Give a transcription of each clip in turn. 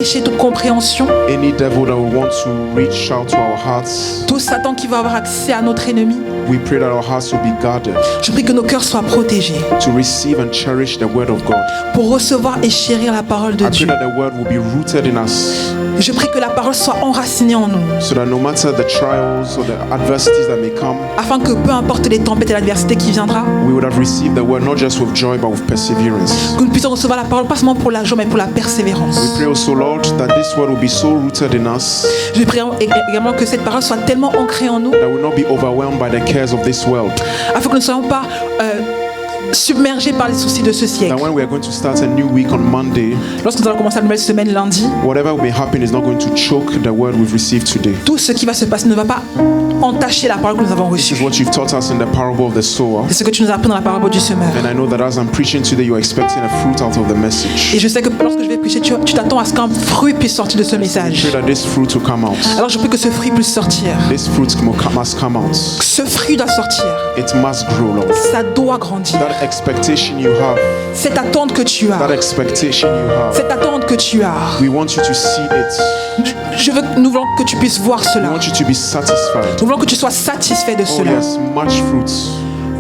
empêcher toute compréhension. Any devil that will want to reach out to our hearts, Tout Satan qui va avoir accès à notre ennemi. we pray that our hearts will be guarded Je prie que nos cœurs soient protégés to receive and cherish the word of God. pour recevoir et chérir la parole de I pray Dieu. that the word will be rooted in us, Je prie que la parole soit enracinée en nous, so that no matter the trials or the adversities that may come, afin que peu importe les tempêtes et l'adversité qui viendra, we would have received the word not just with joy but with perseverance. que nous puissions recevoir la parole pas seulement pour la joie mais pour la We persévérance. pray also, Lord, that this word will be so rooted in us Je prie également que cette parole soit tellement ancrée en nous, that we will not be overwhelmed by the cares of this world. afin que nous ne soyons pas submergés par les soucis de ce That siècle. when we are going to start a new week on Monday, Lorsque nous allons commencer la nouvelle semaine lundi, whatever may happen is not going to choke the word we've received today. tout ce qui va se passer ne va pas entacher la parole que nous avons This is reçue. what you've taught us in the parable of the sower. C'est ce que tu nous as appris dans la parabole du semeur. And I know that as I'm preaching today, you're expecting a fruit out of the Et message. je sais que lorsque je vais prêcher, tu t'attends à ce qu'un fruit puisse sortir de ce I message. pray that this fruit will come out. Alors je prie que ce fruit puisse sortir. This fruit must come out. Ce fruit doit sortir. It must grow, Lord. Ça doit grandir. That expectation you have, Cette attente que tu that as. expectation you have, Cette attente que tu as. we want you to see it. Nous voulons que tu puisses voir We cela. want you to be satisfied. Nous voulons que tu sois satisfait de Oh cela. yes, much fruits.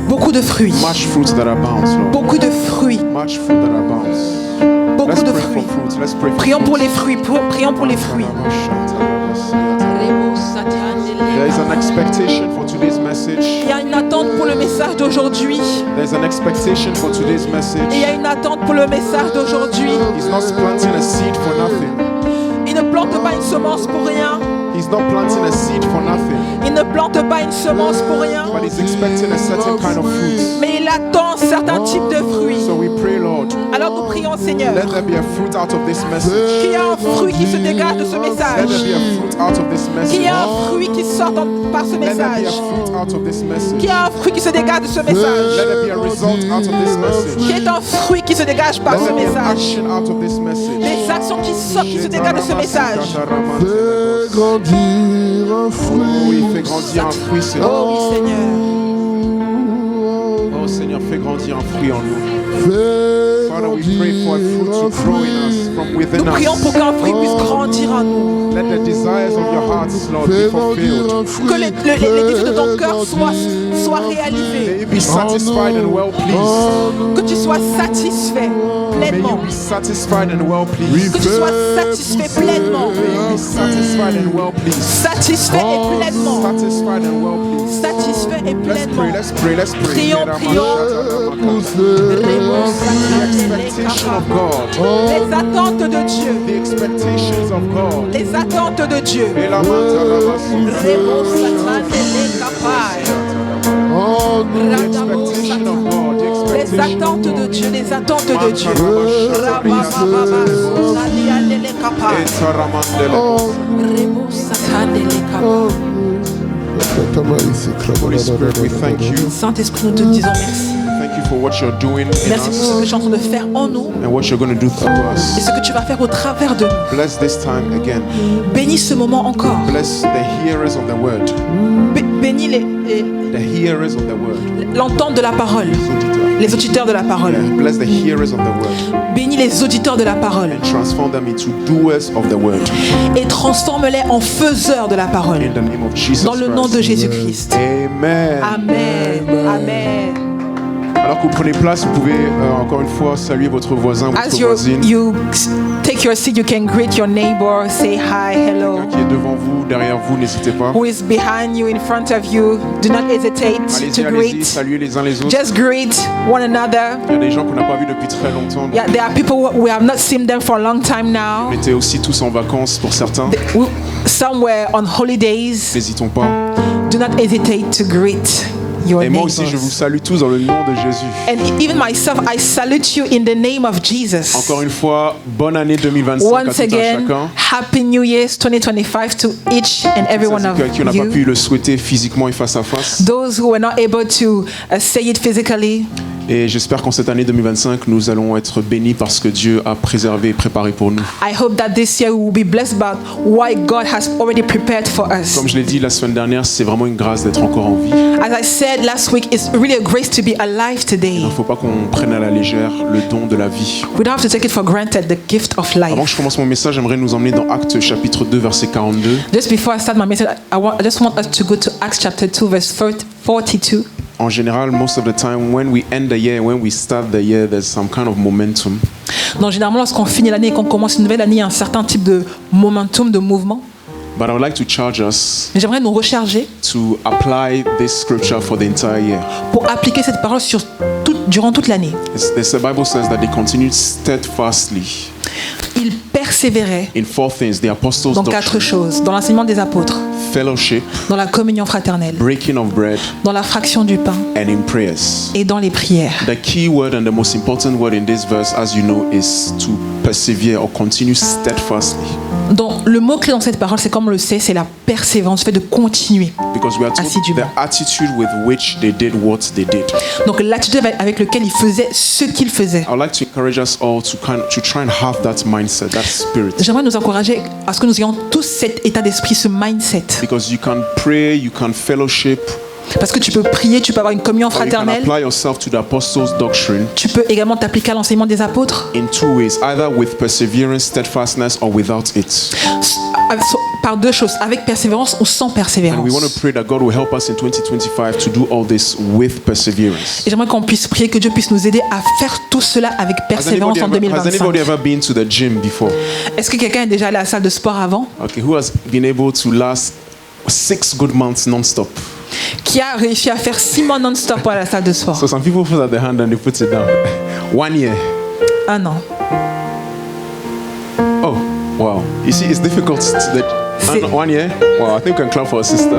Beaucoup de fruits. Much fruits that abounds, Lord. Beaucoup de fruits. Much fruit that abounds. Beaucoup Let's de pray for fruits. fruits. Let's pray for Prions pour fruits. les fruits. Prions pour les fruits. There is an expectation for today's message. Il y a une attente pour le message d'aujourd'hui. There's an expectation for today's Et il y message. a une attente pour le message d'aujourd'hui. He's not planting a seed for nothing. Il ne plante pas une semence pour rien. He's not planting a seed for nothing. Il ne plante pas une semence pour rien. But he's expecting a certain kind of fruit. Mais il attend certains types de fruits. So we pray, Lord, Alors nous prions, Seigneur, let there be a fruit out of this message. qu'il y ait un fruit qui se dégage de ce Let there message. be a fruit out of this Qu'il y ait message. un fruit qui sorte par ce Let there be a message. fruit out of this message. Qu'il y ait un fruit qui se dégage de ce Let message. there be a result out of this message. Qu'il y ait un fruit qui se dégage par Let ce there be an message. action out of this message. Des actions qui sortent, qui se dégagent de ce message. Fais grandir un Oui, fais fruit. grandir un fruit, Seigneur. Oh oui, Seigneur. Oh Seigneur, fais grandir un fruit en nous. Fais Father, we pray for a fruit grandir to un grow in us fruit. from within Nous prions pour us. qu'un fruit puisse grandir en nous. Let the desires of your hearts, Lord, be Fais fulfilled. grandir un fruit. Que les désirs de ton cœur soient May réalisés. you be satisfied and well pleased. Que tu sois satisfait May you pleinement. be satisfied and well pleased. Que tu sois satisfait pleinement. May you be satisfied and well pleased. Satisfait et pleinement. Satisfied and well pleased. Satisfait et Let's pleinement. pray, let's pray, let's pray. Prions, prions. The expectation of God. Les attentes de Dieu. The expectations of God. Les attentes de Dieu. Et la Oh, nous The expectation of God. The Les expectation attentes of de God. Dieu. Les attentes de Dieu. Holy Spirit, we thank you. Saint-Esprit, nous te disons merci. Thank you for what you're doing in Merci pour ce que us tu es en train de faire en nous and what you're going to do through et us. ce que tu vas faire au travers de nous. Bless this time again. Bénis ce moment encore. Bless the hearers of the word. Bénis The hearers of the word. l'entente de la parole, les auditeurs de la parole. Yeah. Bless the hearers of the word Bénis les auditeurs de la parole and transform them into doers of the word. et transforme-les en faiseurs de la parole. In the name of Jesus Dans le nom de Christ. Jésus-Christ. Amen. Amen. Amen. Alors que vous prenez place, vous pouvez encore une fois saluer votre voisin, votre As voisine. you take your seat, you can greet your neighbor, say hi, hello. Quelqu'un qui est devant vous, derrière vous, n'hésitez pas. Who is behind you, in front of you, do not hesitate Allez-y, to allez-y, greet. saluez les uns les autres. Just greet one another. Il y a des gens qu'on n'a pas vus depuis très longtemps. Yeah, there are people we have not seen them for a long time now. On était aussi tous en vacances pour certains. Some were on holidays. N'hésitons pas. Do not hesitate to greet your Et moi neighbors. aussi, je vous salue tous dans le nom de Jésus. And even myself, I salute you in the name of Jesus. Encore une fois, bonne année 2025 à Once tout un again, chacun. Happy New Year's 2025 to each and every one Ça, of c'est que qui n'a pas pu you. le souhaiter physiquement et face à face. Those who were not able to say it physically, Et j'espère qu'en cette année 2025, nous allons être bénis parce que Dieu a préservé et préparé pour nous. I hope that this year we will be blessed about what God has already prepared for us. Comme je l'ai dit la semaine dernière, c'est vraiment une grâce d'être encore en vie. As I said last week, it's really a grace to be alive today. Il ne faut pas qu'on prenne à la légère le don de la vie. We don't have to take it for granted, the gift of Avant que life. je commence mon message, j'aimerais nous emmener dans Actes chapitre 2, verset 42. Just before I start my message, I just want us to go to Acts chapter 2, verse 42. En général, most of the time, when we end the year, when we start the year, there's some kind of momentum. Donc généralement, lorsqu'on finit l'année et qu'on commence une nouvelle année, il y a un certain type de momentum, de mouvement. But I would like to charge us Mais j'aimerais nous recharger to apply this scripture for the entire year. pour appliquer cette parole durant toute l'année. The Bible says that they continued steadfastly Ils persévéraient in four things: the apostles' dans 4 doctrine, choses. Dans l'enseignement des apôtres, fellowship, dans la communion fraternelle, breaking of bread, dans la fraction du pain and in prayers. et dans les prières. The key word and the most important word in this verse, as you know, is to persevere or continue steadfastly. Donc le mot-clé dans cette parole, c'est comme on le sait, c'est la persévérance, le fait de continuer. Because we are told Assidûment. the attitude with which they did what they did. Donc l'attitude avec laquelle ils faisaient ce qu'ils faisaient. I would like to encourage us all to try and have that mindset, that spirit. J'aimerais nous encourager à ce que nous ayons tous cet état d'esprit, ce mindset. Because you can pray, you can fellowship, Parce que tu peux prier, tu peux avoir une communion or you can fraternelle. apply yourself to the apostles' doctrine Tu peux également t'appliquer à l'enseignement des apôtres in two ways, either with perseverance, steadfastness, or without it. par 2 choses, avec persévérance ou sans And we persévérance. want to pray that God will help us in 2025 to do all this with perseverance. Et j'aimerais qu'on puisse prier que Dieu puisse nous aider à faire tout cela avec persévérance en Has anybody 2025. ever been to the gym before? Est-ce que quelqu'un est déjà allé à la salle de sport avant? Okay, who has been able to last 6 good months non-stop? Qui a réussi à faire 6 mois non-stop à la salle de sport? So some people put out their hand and they put it down. 1 year. 1 an. Oh, wow. You see, it's difficult. C'est- 1 year? Wow, I think we can clap for our sister.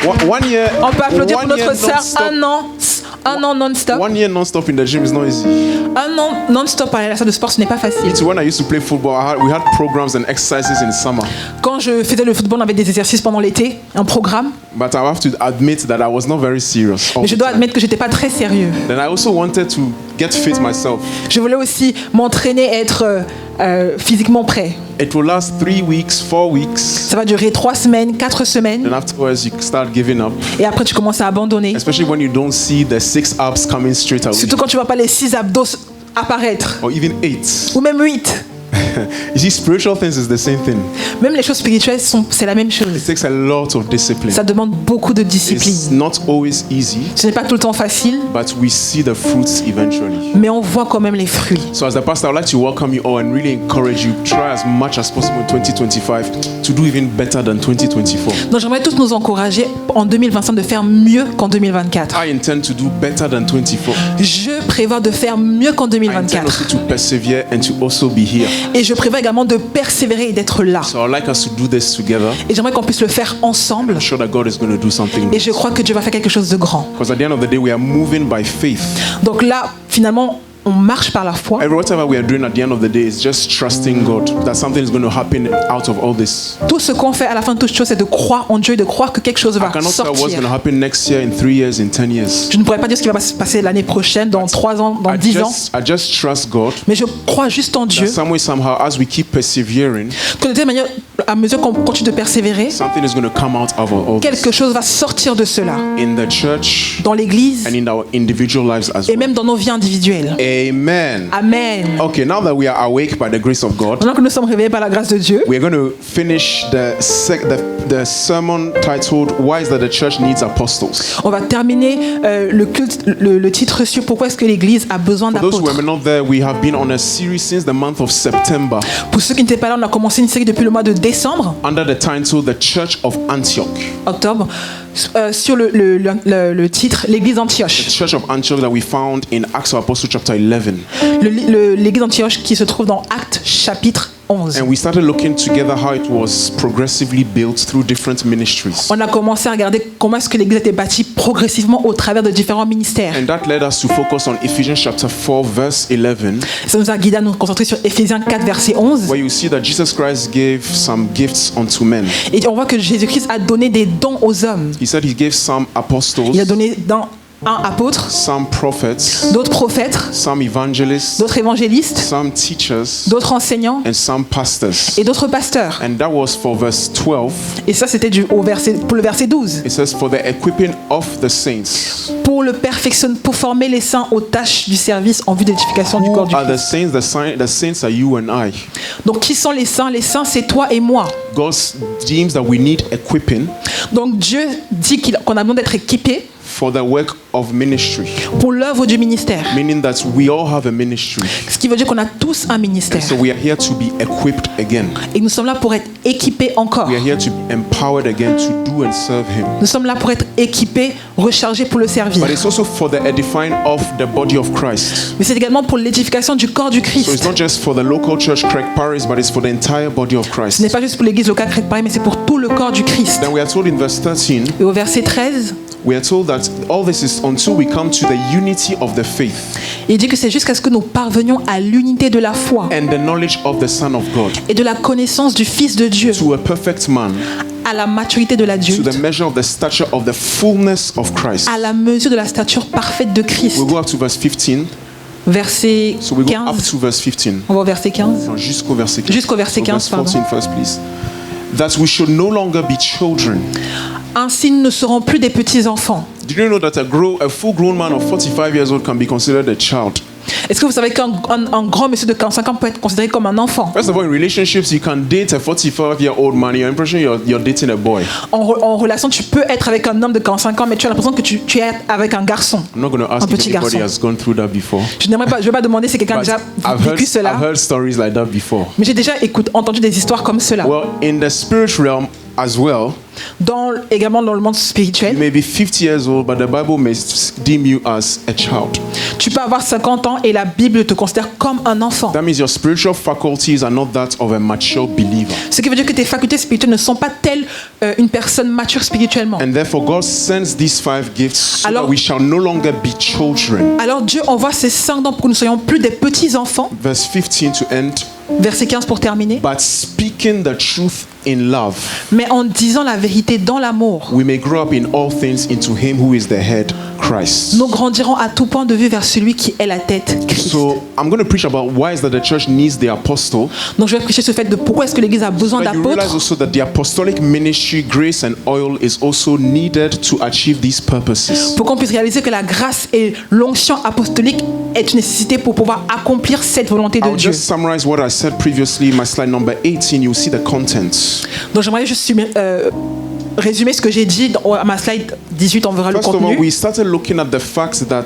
1 year. On peut applaudir pour 1 year notre sœur. non-stop. 1 an non-stop. 1 year non-stop in the gym is not easy. 1 an non-stop à la salle de sport, ce n'est pas facile. So when I used to play football, we had programs and exercises in summer. Quand je faisais le football, on avait des exercices pendant l'été, un programme. But I have to admit that I was not very serious. all Mais je the dois time. admettre que j'étais pas très sérieux. Then I also wanted to get fit myself. Je voulais aussi m'entraîner, être physiquement prêt. It will last 3 weeks, 4 weeks. Ça va durer 3 semaines, 4 semaines. And afterwards, you start giving up. Et après, tu commences à abandonner. Especially when you don't see the 6 abs coming straight away. Surtout quand tu vois pas les 6 abdos apparaître. Or even 8. Ou même 8. You see, spiritual things is the same thing. Même les choses spirituelles, c'est la même chose. It takes a lot of discipline. Ça demande beaucoup de It's discipline. not always easy, Ce n'est pas tout le temps facile, but we see the fruits eventually. mais on voit quand même les fruits. So as the pastor, I'd like to welcome you all and really encourage you, try as much as possible in 2025 to do even better than 2024. Donc j'aimerais tous nous encourager en 2025 de faire mieux qu'en 2024. I intend to do better than 24. Je prévois de faire mieux qu'en I intend 2024. also to persevere and to also be here. Et je prévois également de persévérer et d'être là. So I'd like us to do this together. Et j'aimerais qu'on puisse le faire ensemble. I'm sure that God is going to do something. Et je crois que Dieu va faire quelque chose de grand. Because at the end of the day, we are moving by faith. Donc là, finalement, on marche par la foi. Whatever we are doing at the end of the day is just trusting God that something is going to happen out of all this. Tout ce qu'on fait à la fin de toute chose, c'est de croire en Dieu et de croire que quelque chose I va cannot tell what's going to sortir. happen next year, in 3 years, in 10 years. Je ne pourrais pas dire ce qui va se passer l'année prochaine, dans 3 ans, dans 10 ans. I just trust God Mais je crois juste en Dieu. that some way, somehow, as we keep persevering, Que de telle manière, à mesure qu'on continue de persévérer, something is going to come out of all this. quelque chose va sortir de cela. In the church Dans l'église and in our individual lives as et well. même dans nos vies individuelles. Amen. Amen. Okay, now that we are awake by the grace of God, Maintenant que nous sommes réveillés par la grâce de Dieu, we're going to finish the sermon titled "Why is that the church needs apostles?" on va terminer le titre sur pourquoi est-ce que l'église a besoin For those who d'apôtres. were not there, we have been on a series since the month of September Pour ceux qui n'étaient pas là, on a commencé une série depuis le mois de décembre, under the title "The Church of Antioch." octobre, sur le titre l'église The Antioche. Church of Antioch that we found in Acts of Apostles chapter 11. L'église Antioche qui se trouve dans Actes chapitre 11. And we started looking together how it was progressively built through different ministries. On a commencé à regarder comment est-ce que l'église était bâtie progressivement au travers de différents ministères. And that led us to focus on Ephesians chapter 4 verse 11, Ça nous a guidé à nous concentrer sur Éphésiens 4 verset 11. where you see that Jesus Christ gave some gifts unto men. Et on voit que Jésus-Christ a donné des dons aux hommes. He said he gave some apostles, Il a donné apôtres, some prophets, d'autres prophètes, some evangelists, d'autres évangélistes, some teachers, d'autres enseignants and some pastors. et d'autres pasteurs. And that was for verse 12. Et ça, c'était pour le verset 12. It says, for the equipping of the saints. Pour le perfectionner, pour former les saints aux tâches du service en vue de l'édification du Who corps du are the Christ. saints? The saints are you and I. Donc, qui sont les saints? Les saints, c'est toi et moi. God deems that we need equipping Donc, Dieu dit qu'on a besoin d'être équipés for the work of ministry, pour l'œuvre du ministère. meaning that we all have a ministry. Ce qui veut dire qu'on a tous un ministère. So we are here to be equipped again. Et nous sommes là pour être équipés encore. We are here to be empowered again to do and serve Him. Nous sommes là pour être équipés, rechargés pour le servir. But it's also for the edifying of the body of Christ. Mais c'est également pour l'édification du corps du So it's Christ. not just for the local church, Craig Paris, but it's for the entire body of Ce n'est Christ. pas juste pour l'église locale Craig Paris, mais c'est pour tout le corps du Christ. Then we are told in verse 13, Et au verset 13, we are told that all this is until we come to the unity of the faith il dit que c'est jusqu'à ce que nous parvenions à l'unité de la foi and the knowledge of the Son of God, et de la connaissance du Fils de Dieu, to a perfect man, à la maturité de to l'adulte, the measure of the stature of the fullness of Christ. à la mesure de la stature parfaite de Christ. We'll go up to verse 15. Verset So we go up 15. to verse 15. On va au verset 15. No, jusqu'au verset 15. Jusqu'au verset So 15, verse pardon. 14 first, please. That we should no longer be children. Ainsi, nous ne serons plus des petits-enfants. Did you know that a full-grown man of 45 years old can be considered a child? Est-ce que vous savez qu'un grand monsieur de 45 ans peut être considéré comme un enfant? First of all, in relationships, you can date a 45-year-old man. Your impression you're dating a boy. En relation, tu peux être avec un homme de 45 ans, mais tu as l'impression que tu es avec un garçon. I'm not going to ask Un if petit anybody garçon. has gone through that before. Je ne vais pas demander si quelqu'un a But déjà I've vécu cela, heard stories like that before. mais j'ai déjà entendu des histoires comme cela. Well, in the spirit realm as well, Également dans le monde you spirituel, may be 50 years old, but the Bible may deem you as a child. tu peux avoir 50 ans et la Bible te considère comme un enfant. That means your spiritual faculties are not that of a mature believer. Ce qui veut dire que tes facultés spirituelles ne sont pas telles une personne mature spirituellement. And therefore, God sends these 5 gifts so Alors- that we shall no longer be children. Alors Dieu envoie ces 5 dons pour que nous ne soyons plus des petits-enfants. Verse 15 to end. Verset 15 pour terminer. But speaking the truth in love, Mais en disant la vérité dans l'amour, we may grow up in all things into Him who is the head, Christ. nous grandirons à tout point de vue vers celui qui est la tête, Christ. So I'm going to preach about why is that the church needs the apostle. Donc je vais prêcher ce fait de pourquoi est-ce que l'Église a besoin But you realize d'apôtres. also that the apostolic ministry, grace and oil is also needed to achieve these purposes. Pour qu'on puisse réaliser que la grâce et l'onction apostolique est une nécessité pour pouvoir accomplir cette volonté de I'll Dieu. just summarize what I said previously. My slide number 18, you'll see the contents. Donc j'aimerais juste résumer ce que j'ai dit à ma slide 18, on verra le First of all, contenu. we started looking at the fact that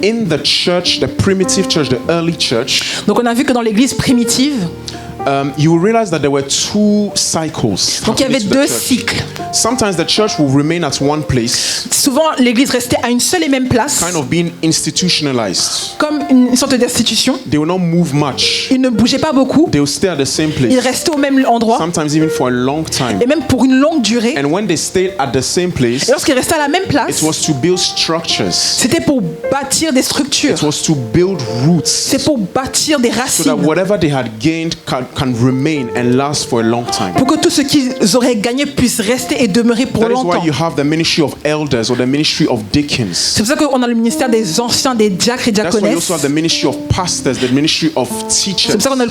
in the church, the primitive church, the early church, Donc on a vu que dans l'Église primitive, you will realize that there were 2 cycles. donc il y avait happening to the 2 church. cycles. Sometimes the church will remain at one place, Souvent l'Église restait à une seule et même place, kind of being institutionalized. comme une sorte d'institution. They will not move much. Il ne bougeait pas beaucoup, They will stay at the same il place, restait au même endroit, sometimes even for a long time. et même pour une longue durée. And when they stayed at the same place, Et lorsqu'il restait à la même it place, was to build structures. c'était pour bâtir des structures, It was to build roots c'est pour bâtir des so that racines, whatever they had gained can remain and last for a long time. pour que tout ce qu'ils auraient gagné puisse rester et demeurer pour That is longtemps. why you have the ministry of elders or the ministry of deacons. C'est pour ça qu'on a le ministère des anciens, des diacres et That's why you diaconesses. also have the ministry of pastors, the ministry of C'est teachers. pour ça qu'on a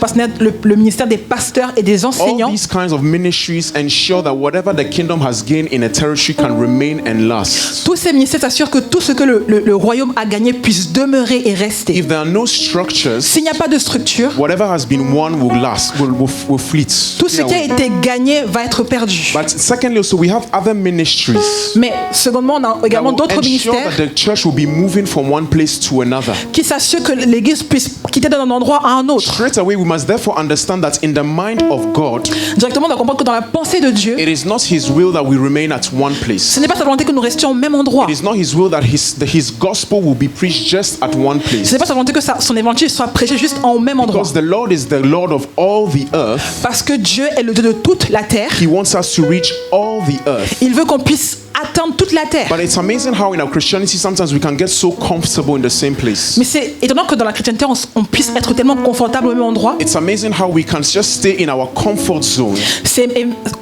le ministère des pasteurs et des All enseignants. these kinds of ministries ensure that whatever the kingdom has gained in a territory can remain and last. Tous ces ministères s'assurent que tout ce que le royaume a gagné puisse demeurer et rester. If there are no structures, S'il n'y a pas de structure, whatever has been won will last, will fleet. tout ce qui a été gagné va être perdu. But secondly, also we have other ministries Mais secondement, on a that également will d'autres ensure ministères that the church will be moving from one place to another. qui s'assurent que l'Église puisse quitter d'un endroit à un autre. Straight away, we must therefore understand that in the mind of God, Directement, on doit comprendre que dans la pensée de Dieu, it is not His will that we remain at one place. ce n'est pas sa volonté que nous restions au même endroit. It is not His will that His gospel will be preached just at one Ce place. n'est pas sa volonté que son évangile soit prêché juste au même endroit. Because the Lord is the Lord of all the earth, Parce que Dieu est le Dieu de toute la terre. He wants us to reach all the earth. Il veut qu'on puisse atteindre toute la terre. But it's amazing how in our Christianity sometimes we can get so comfortable in the same place. Mais c'est étonnant que dans la chrétienté, on puisse être tellement confortable au même endroit. It's amazing how we can just stay in our comfort zone.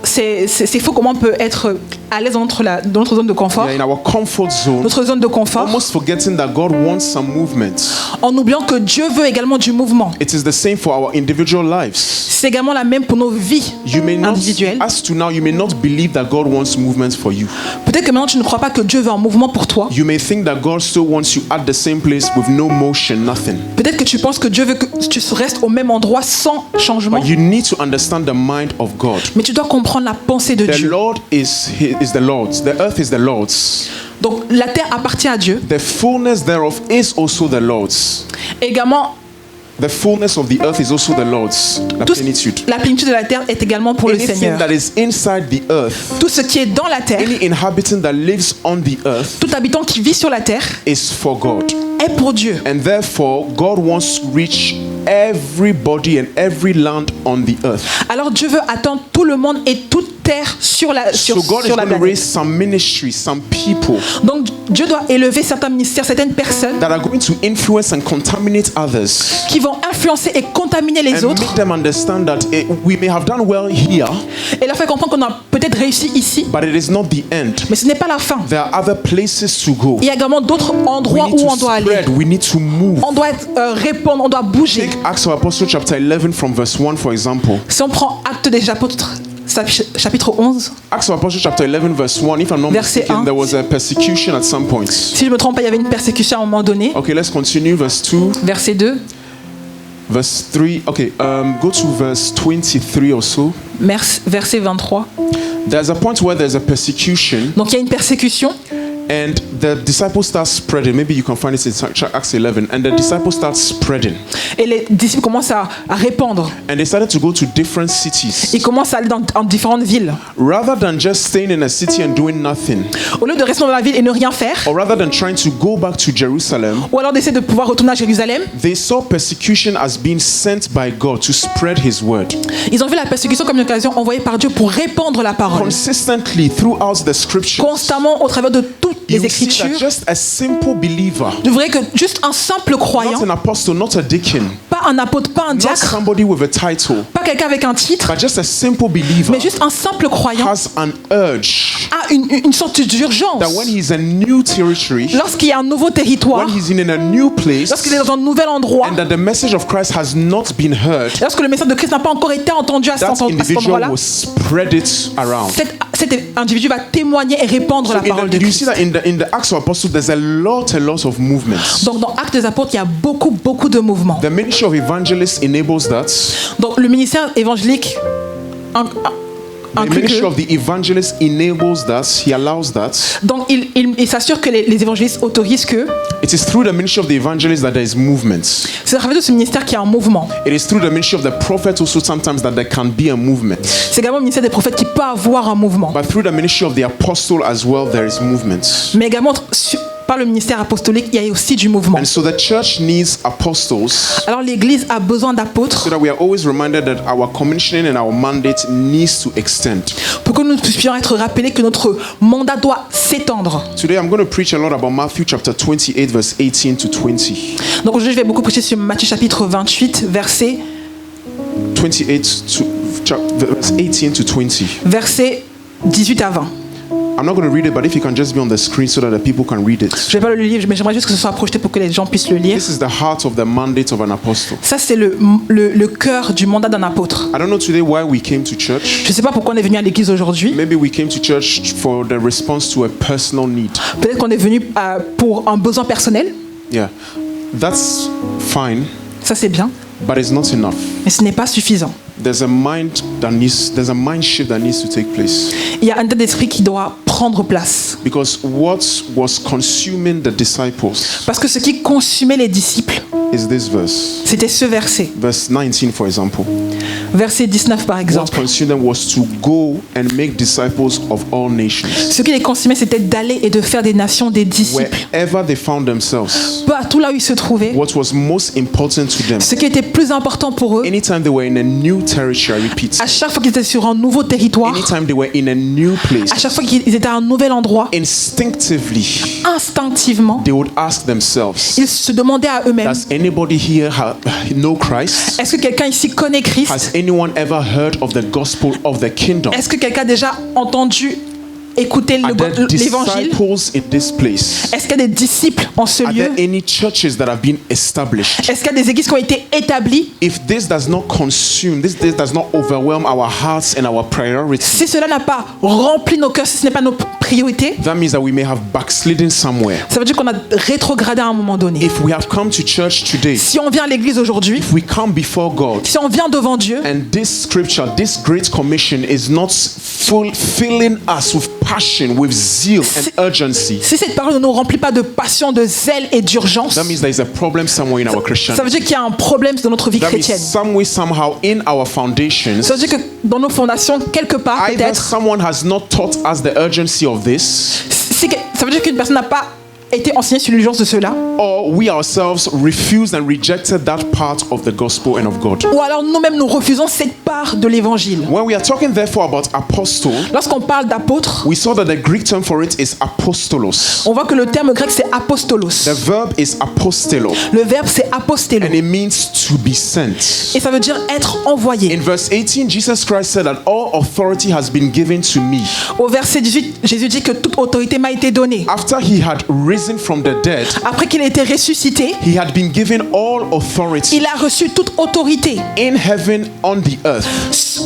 C'est faux comment on peut être à l'aise dans notre zone de confort. Yeah, in our comfort zone, Notre zone de confort, almost forgetting that God wants some movement. en oubliant que Dieu veut également du mouvement. It is the same for our individual lives. C'est également la même pour nos vies You may not, individuelles. as to now, you may not believe that God wants movement for you. Peut-être que maintenant tu ne crois pas que Dieu veut un mouvement pour toi. You may think that God still wants you at the same place with no motion, nothing. Peut-être que tu penses que Dieu veut que tu restes au même endroit sans changement. But you need to understand the mind of God. Mais tu dois comprendre la pensée de The Dieu. Lord is the Lord's. The earth is the Lord's. Donc la terre appartient à Dieu. The fullness thereof is also the Lord's. Également, The fullness of the earth is also the Lord's. La plénitude. la plénitude de la terre est également pour le Anything Seigneur. that is inside the earth, Tout ce qui est dans la terre, any inhabitant that lives on the earth, tout habitant qui vit sur la terre is for God. est pour Dieu. And therefore, God wants to reach everybody and every land on the earth. Alors Dieu veut atteindre tout le monde et toute terre sur la So God is sur la going to raise planète. some ministries, some people Donc Dieu doit élever certains ministères, certaines personnes that are going to influence and contaminate others qui vont influencer et contaminer les and autres make them understand that we may have done well here, et leur faire comprendre qu'on a peut-être réussi ici, but it is not the end. mais ce n'est pas la fin. There are other places to go. Il y a également d'autres We endroits need où to on doit aller. spread. We need to move. On doit répondre, on doit bouger. Take Acts of Apostles chapter 11 from verse 1, for example. Si on prend Actes des Apôtres, chapitre 11, Acts of Apostles chapter 11 verse 1. If I'm not Verset mistaken, 1. there was a persecution at some points. si je ne me trompe pas, il y avait une persécution à un moment donné. Okay, let's continue. Verse 2, Verset 2, verse 3. Okay, go to verse 23 or so. verset 23. There's a point where there's a persecution Donc il y a une persécution and the disciples start spreading. Maybe you can find it in Acts 11. And the disciples start spreading. et les disciples commencent à répandre. And they started to go to different cities. Ils commencent à aller dans différentes villes. Rather than just staying in a city and doing nothing, Au lieu de rester dans la ville et ne rien faire, or rather than trying to go back to Jerusalem, ou alors d'essayer de pouvoir retourner à Jérusalem, they saw persecution as being sent by God to spread his word. ils ont vu la persécution comme une occasion envoyée par Dieu pour répandre la parole. Consistently throughout the scriptures, Constamment au travers de toutes you les see that Écritures, just a simple believer, vous verrez que juste un simple croyant, not an apostle, not a deacon, pas un apôtre, pas un not diacre, somebody with a title, pas quelqu'un avec un titre, but just a simple believer mais juste un simple croyant has an urge a une sorte d'urgence. that when he's in a new territory, Lorsqu'il y a un nouveau territoire, when he's in a new place, lorsqu'il est dans un nouvel endroit, and that the message of Christ has not been heard, lorsque le message de Christ n'a pas encore été entendu à cet that individual endroit-là, will spread it around. cet individu va témoigner et répandre la parole de You see Christ. that in the Acts of Apostles, there's a lot of movements. Donc dans Actes des Apôtres, il y a beaucoup de mouvements. The ministry of evangelists enables that. Donc le ministère évangélique The inclut ministry que, of the evangelist enables that. He allows that. donc il s'assure que les évangélistes autorisent que It is through the ministry of the evangelist that there is movement. c'est à travers de ce ministère qu'il y a un mouvement. It is through the ministry of the prophet also sometimes that there can be a movement. C'est également le ministère des prophètes qui peut avoir un mouvement. But through the ministry of the apostle as well, there is movement. Mais également par le ministère apostolique, il y a aussi du mouvement. And so the church needs apostles Alors l'Église a besoin d'apôtres so that we are always reminded that our commissioning and our mandate needs to extend. pour que nous puissions être rappelés que notre mandat doit s'étendre. Today I'm going to preach a lot about Matthew chapter 28 verse 18 to 20. Donc aujourd'hui, je vais beaucoup prêcher sur Matthieu chapitre 28, versets 18 to 20. 18 à 20. I'm not going to read it, but if you can just be on the screen so that the people can read it. Je ne vais pas le lire, mais j'aimerais juste que ce soit projeté pour que les gens puissent le lire. This is the heart of the mandate of an apostle. Ça, c'est le cœur du mandat d'un apôtre. I don't know today why we came to church. Je ne sais pas pourquoi on est venu à l'église aujourd'hui. Maybe we came to church for the response to a personal need. Peut-être qu'on est venu pour un besoin personnel. Yeah, that's fine, Ça, c'est bien. but it's not enough. Mais ce n'est pas suffisant. There's a mind shift that needs to take place. Il y a un état d'esprit qui doit prendre place. Because what was consuming the disciples Parce que ce qui consumait les disciples, is this verse. c'était ce verset. Verse 19, for example. Verset 19 par What exemple. consumed them was to go and make disciples of all nations. Ce qui les consumait, c'était d'aller et de faire des nations des disciples. Wherever they found themselves, Partout là où ils se trouvaient, what was most important to them, ce qui était plus important pour eux, anytime they were in a new territory, I repeat, à chaque fois qu'ils étaient sur un nouveau territoire, anytime they were in a new place, à chaque fois qu'ils étaient à un nouvel endroit, instinctively, instinctivement, they would ask themselves, ils se demandaient à eux-mêmes, does anybody here know Christ? est-ce que quelqu'un ici connaît Christ? Has anyone ever heard of the gospel of the kingdom? Est-ce que quelqu'un a déjà entendu écouter Are there l'évangile? disciples in this place? Est-ce qu'il y a des disciples en ce Are lieu? there any churches that have been established? Est-ce qu'il y a des églises qui ont été établies? If this does not consume, this does not overwhelm our hearts and our priorities, Si cela n'a pas rempli nos cœurs, si ce n'est pas nos priorités, that means that we may have backslidden somewhere. ça veut dire qu'on a rétrogradé à un moment donné. If we have come to church today, Si on vient à l'église aujourd'hui, if we come before God, si on vient devant Dieu, and this scripture, this great commission is not filling us with passion, with zeal and urgency, si cette parole ne nous remplit pas de passion, de zèle et d'urgence, that means there is a problem somewhere in our ça veut Christianity. dire qu'il y a un problème dans notre vie That means chrétienne. some way, somehow, in our foundations, Ça veut dire que dans nos fondations, quelque part, either peut-être, someone has not taught us the urgency of this, ça veut dire qu'une personne n'a pas été enseignée sur l'urgence de cela, or we ourselves refused and rejected that part of the gospel and of God. ou alors nous-mêmes nous refusons cette part de l'évangile. When we are talking therefore about apostle, Lorsqu'on parle d'apôtre, we saw that the Greek term for it is apostolos. on voit que le terme grec c'est apostolos. The verb is apostelo, Le verbe c'est apostélo. and it means to be sent. Et ça veut dire être envoyé. In verse 18, Jesus Christ said that all authority has been given to me. Au verset 18, Jésus dit que toute autorité m'a été donnée. After he had risen from the dead, Après qu'il ait été ressuscité, he had been given all authority il a reçu toute autorité in heaven, on the earth.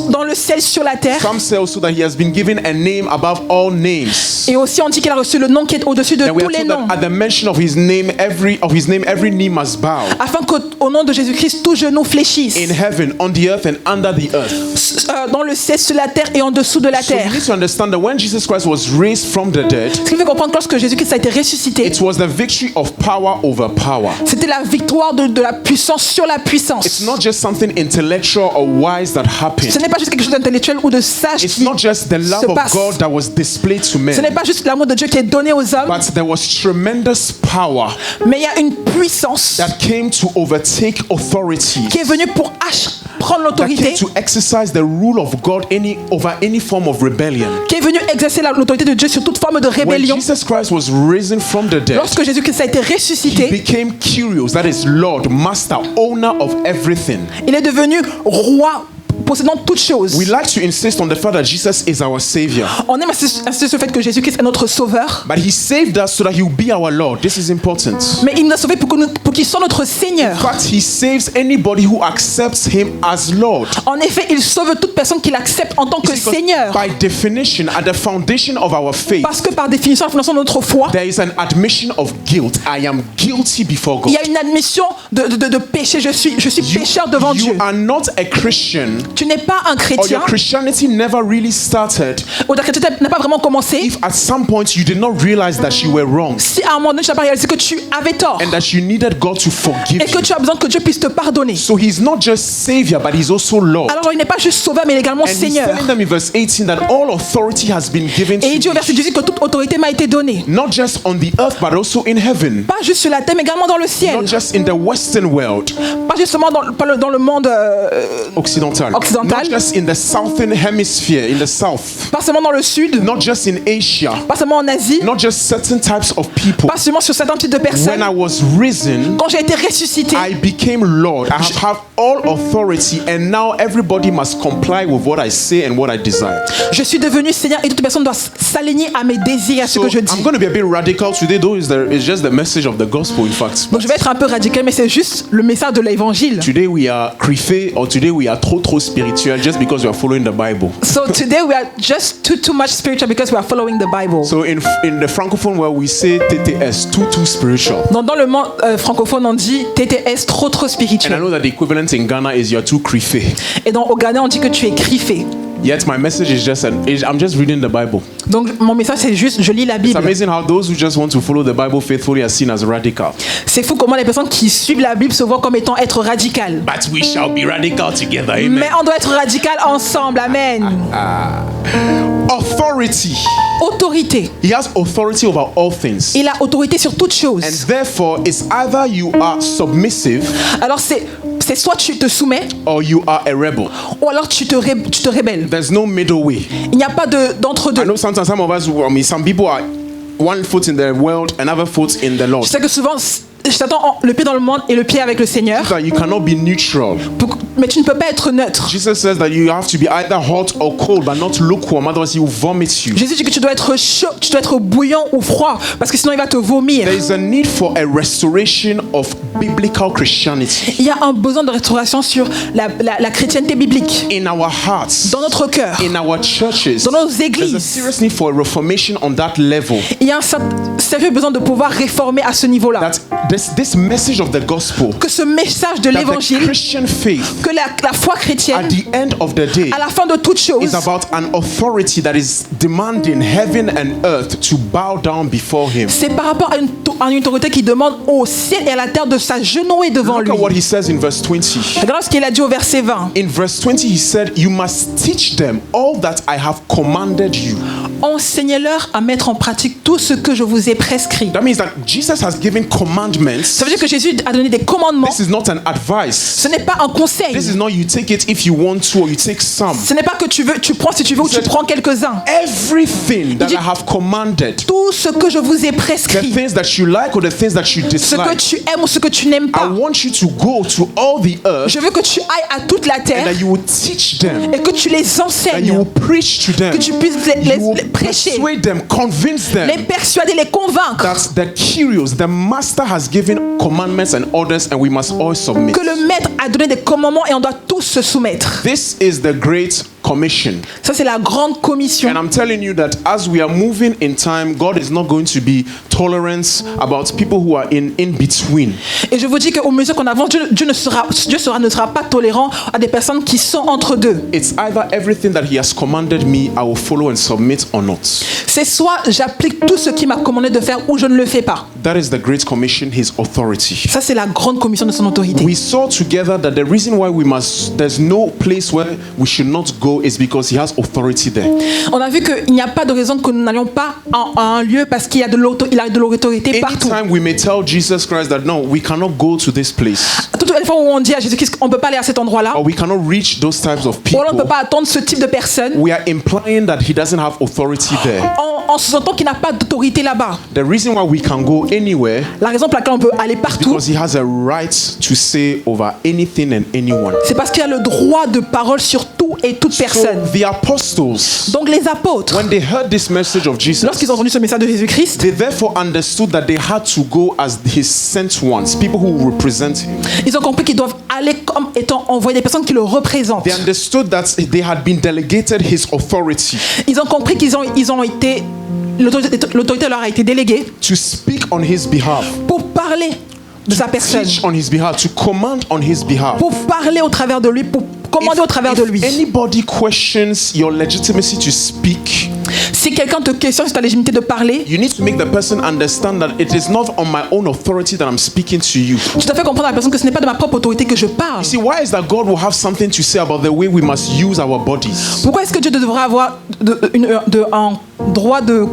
dans le ciel, sur la terre. Some say also that he has been given a name above all names. Et aussi on dit qu'il a reçu le nom qui est au-dessus de And we tous are les told noms. that at the mention of his name, every knee must bow. Afin qu'au nom de Jésus-Christ, tout genou fléchisse. In heaven, on the earth, and under the earth. Dans le ciel, sur la terre et en dessous de la So you terre. need to understand that when Jesus Christ was raised from the dead, Ce qui fait comprendre que lorsque Jésus-Christ a été ressuscité, it was the victory of power over power. c'était la victoire de la puissance sur la It's puissance. not just something intellectual or wise that happened. Ce n'est pas juste quelque chose d'intellectuel ou de sage It's qui not just the love se of passe. God that was displayed to Ce n'est men, pas juste l'amour de Dieu qui est donné aux hommes, but there was tremendous power mais il y a une puissance that came to overtake authority, qui est venue pour prendre that came l'autorité, to exercise the rule of God over any form of rebellion. qui est venue exercer l'autorité de Dieu sur toute forme de When rébellion. Jesus Christ was risen from the dead, Lorsque Jésus-Christ a été he ressuscité, became Kyrios, that is Lord, Master, owner of everything. il est devenu roi, possédant toutes choses. We like to insist on the fact that Jesus is our Savior, On aime insister sur le fait que Jésus-Christ est notre sauveur, but He saved us so that He will be our Lord. This is important. mais il nous a sauvés pour qu'il soit notre Seigneur. But He saves anybody who accepts Him as Lord. En effet, il sauve toute personne qui l'accepte en tant que Because Seigneur. by definition, at the foundation of our faith, Parce que par définition, la fondation de notre foi, there is an admission of guilt. I am guilty before il God. y a une admission de péché. Je suis pécheur devant You Dieu. are not a Christian, Tu n'es pas un or chrétien, your Christianity never really started ou ta chrétienté n'a pas vraiment commencé, if at some point you did not realize that you were wrong si à un moment donné tu n'as pas réalisé que tu avais tort and that you needed God to forgive et que you. tu as besoin que Dieu puisse te pardonner. So He's not just Savior, but He's also Lord. Alors il n'est pas juste sauveur, mais également And He's Seigneur. telling them in verse 18 that all authority has been given to Et il dit au verset me, 18 que toute autorité m'a été donnée. not just on the earth, but also in heaven. Pas juste sur la terre, mais également dans le ciel. Not just in the Western world, Pas justement dans le monde, occidental. Occidental. Not just in the southern hemisphere, in the south. pas seulement dans le sud, Not just in Asia. pas seulement en Asie, Not just certain types of people. pas seulement sur certains types de personnes. When I was risen, Quand j'ai été ressuscité, I became Lord. I have all authority, and now everybody must comply with what I say and what I desire. je suis devenu Seigneur et toute personne doit s'aligner à mes désirs, à ce So que je dis. I'm going to be a bit radical today, though. It's just the message of the gospel, in fact. Donc je vais être un peu radical, mais c'est juste le message de l'évangile. Today we are criffé, or today we are trop spiritual just because we are following the Bible. So today we are just too much spiritual because we are following the Bible. So in the francophone world we say TTS, too spiritual. Donc dans le monde francophone on dit TTS, trop And I spirituel. know that the equivalent in Ghana is you're too criffé. Et au Ghana on dit que tu es criffé. Yet my message is I'm just reading the Bible. Donc mon message c'est juste je lis la It's Bible. amazing how those who just want to follow the Bible faithfully are seen as radical. C'est fou comment les personnes qui suivent la Bible se voient comme étant être radicales. But we shall be radical together. Amen. Mais on doit être radical ensemble, amen. Authority. Autorité. He has authority over all things. Il a autorité sur toutes choses. And therefore, it's either you are submissive Alors c'est soit tu te soumets or you are a rebel. ou alors tu te rébelles. There's no middle way. Il n'y a pas d'entre-deux. I know sometimes some of us, some people are one foot in the world, another foot in the Lord. Je sais que souvent Satan le pied dans le monde et le pied avec le Seigneur. That you cannot be neutral. Mais tu ne peux pas être neutre. Jesus says that you have to be either hot or cold, but not lukewarm. Otherwise, he will vomit you. Jésus dit que tu dois être chaud, tu dois être bouillant ou froid, parce que sinon il va te vomir. There is a need for a restoration of biblical Christianity. Il y a un besoin de restauration sur la chrétienté biblique. In our hearts, dans notre cœur, in our churches, dans nos there's a églises. serious need for a reformation on that level. Il y a un sérieux besoin de pouvoir réformer à ce niveau-là. That this message of the gospel, que ce message de that the l'évangile, Christian faith, que la foi chrétienne, at the end of the day, à la fin de toute chose, is about an authority that is demanding heaven and earth to bow down before him. c'est par rapport à une autorité qui demande au ciel et à la terre de s'agenouiller devant Look lui. at what he says in verse 20. Regarde ce qu'il a dit au verset 20. In verse 20 he said, you must teach them all that I have commanded you. Enseignez-leur à mettre en pratique tout ce que je vous ai prescrit. That means that Jesus has given commandments. Ça veut dire que Jésus a donné des commandements. This is not an advice. Ce n'est pas un conseil. This is not you take it if you want to or you take some. Ce n'est pas que tu prends si tu veux ou tu prends quelques-uns. Everything that I have commanded, tout ce que je vous ai the prescrit, things that you like or the things that you ce que dislike, tu aimes ou ce que tu n'aimes I pas, want you to go to all the earth je veux que tu ailles à toute la and terre that you will teach them, et que tu les that you enseignes, will preach to them, que tu puisses you will les prêcher, persuade them, convince them les persuader, les convaincre that the Kyrios, the master has given commandments and orders and we must all submit. que le maître a donné des commandements et on doit tous se soumettre. This is the Great Commission. Ça c'est la grande commission. And I'm telling you that as we are moving in time, God is not going to be tolerant about people who are in between. Et je vous dis qu'au mesure qu'on avance, Dieu ne sera pas tolérant à des personnes qui sont entre deux. It's either everything that He has commanded me, I will follow and submit or not. C'est soit j'applique tout ce qu'il m'a commandé de faire ou je ne le fais pas. That is the Great Commission, His authority. Ça c'est la grande commission de son autorité. We saw together that the reason why there's no place where we should not go is because He has authority there. On a vu qu'il n'y a pas de raison que nous n'allions pas à un lieu parce qu'il y a de l'autorité partout. Anytime we may tell Jesus Christ that no, we cannot go to this place, Toutes les fois où on dit à Jésus-Christ qu'on ne peut pas aller à cet endroit-là, or we cannot reach those types of ou alors on ne peut people, pas attendre ce type de personnes, we are implying that He doesn't have authority there. en se sentant qu'il n'a pas d'autorité là-bas. The reason why we can go anywhere La raison pour laquelle on peut aller partout, because He has a right to say over anything and anyone. c'est parce qu'il a le droit de parole sur tout et toute personne. So the apostles, Donc les apôtres, when they heard this message of Jesus, lorsqu'ils ont entendu ce message de Jésus-Christ, they therefore understood that they had to go as His sent ones, people who represent Him. ils ont compris qu'ils doivent aller comme étant envoyés, des personnes qui le représentent. They understood that they had been delegated His authority Ils ont compris qu'ils ont été, l'autorité leur a été déléguée to speak on His behalf, pour parler de sa personne, teach on His behalf, to command on His behalf. pour parler au travers de lui, pour commander au travers de lui. If anybody questions your legitimacy to speak, Si quelqu'un te questionne sur ta légitimité de parler, you need to make the person understand that it is not on my own authority that I'm speaking to you. tu dois faire comprendre à la personne que ce n'est pas de ma propre autorité que je parle. You see, why is that God will have something to say about the way we must use our bodies? Pourquoi est-ce que Dieu devrait avoir un droit de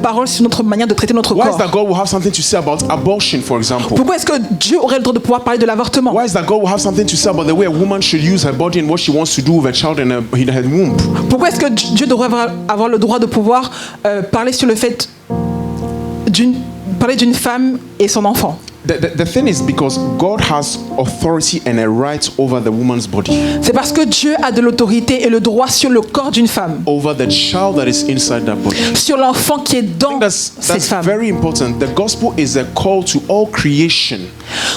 parole sur notre manière de traiter notre Why is corps? that God will have something to say about abortion, for example? Pourquoi est-ce que Dieu aurait le droit de pouvoir parler de l'avortement? Why is that God will have something to say about the way a woman should use her body and what she wants to do with a child in her womb? Pourquoi est-ce que Dieu devrait avoir le droit de pouvoir parler sur le fait parler d'une femme et son enfant? The thing is because God has authority and a right over the woman's body, C'est parce que Dieu a de l'autorité et le droit sur le corps d'une femme, over the child that is inside that body. sur l'enfant qui est dans cette That's femme. very important. The gospel is a call to all creation.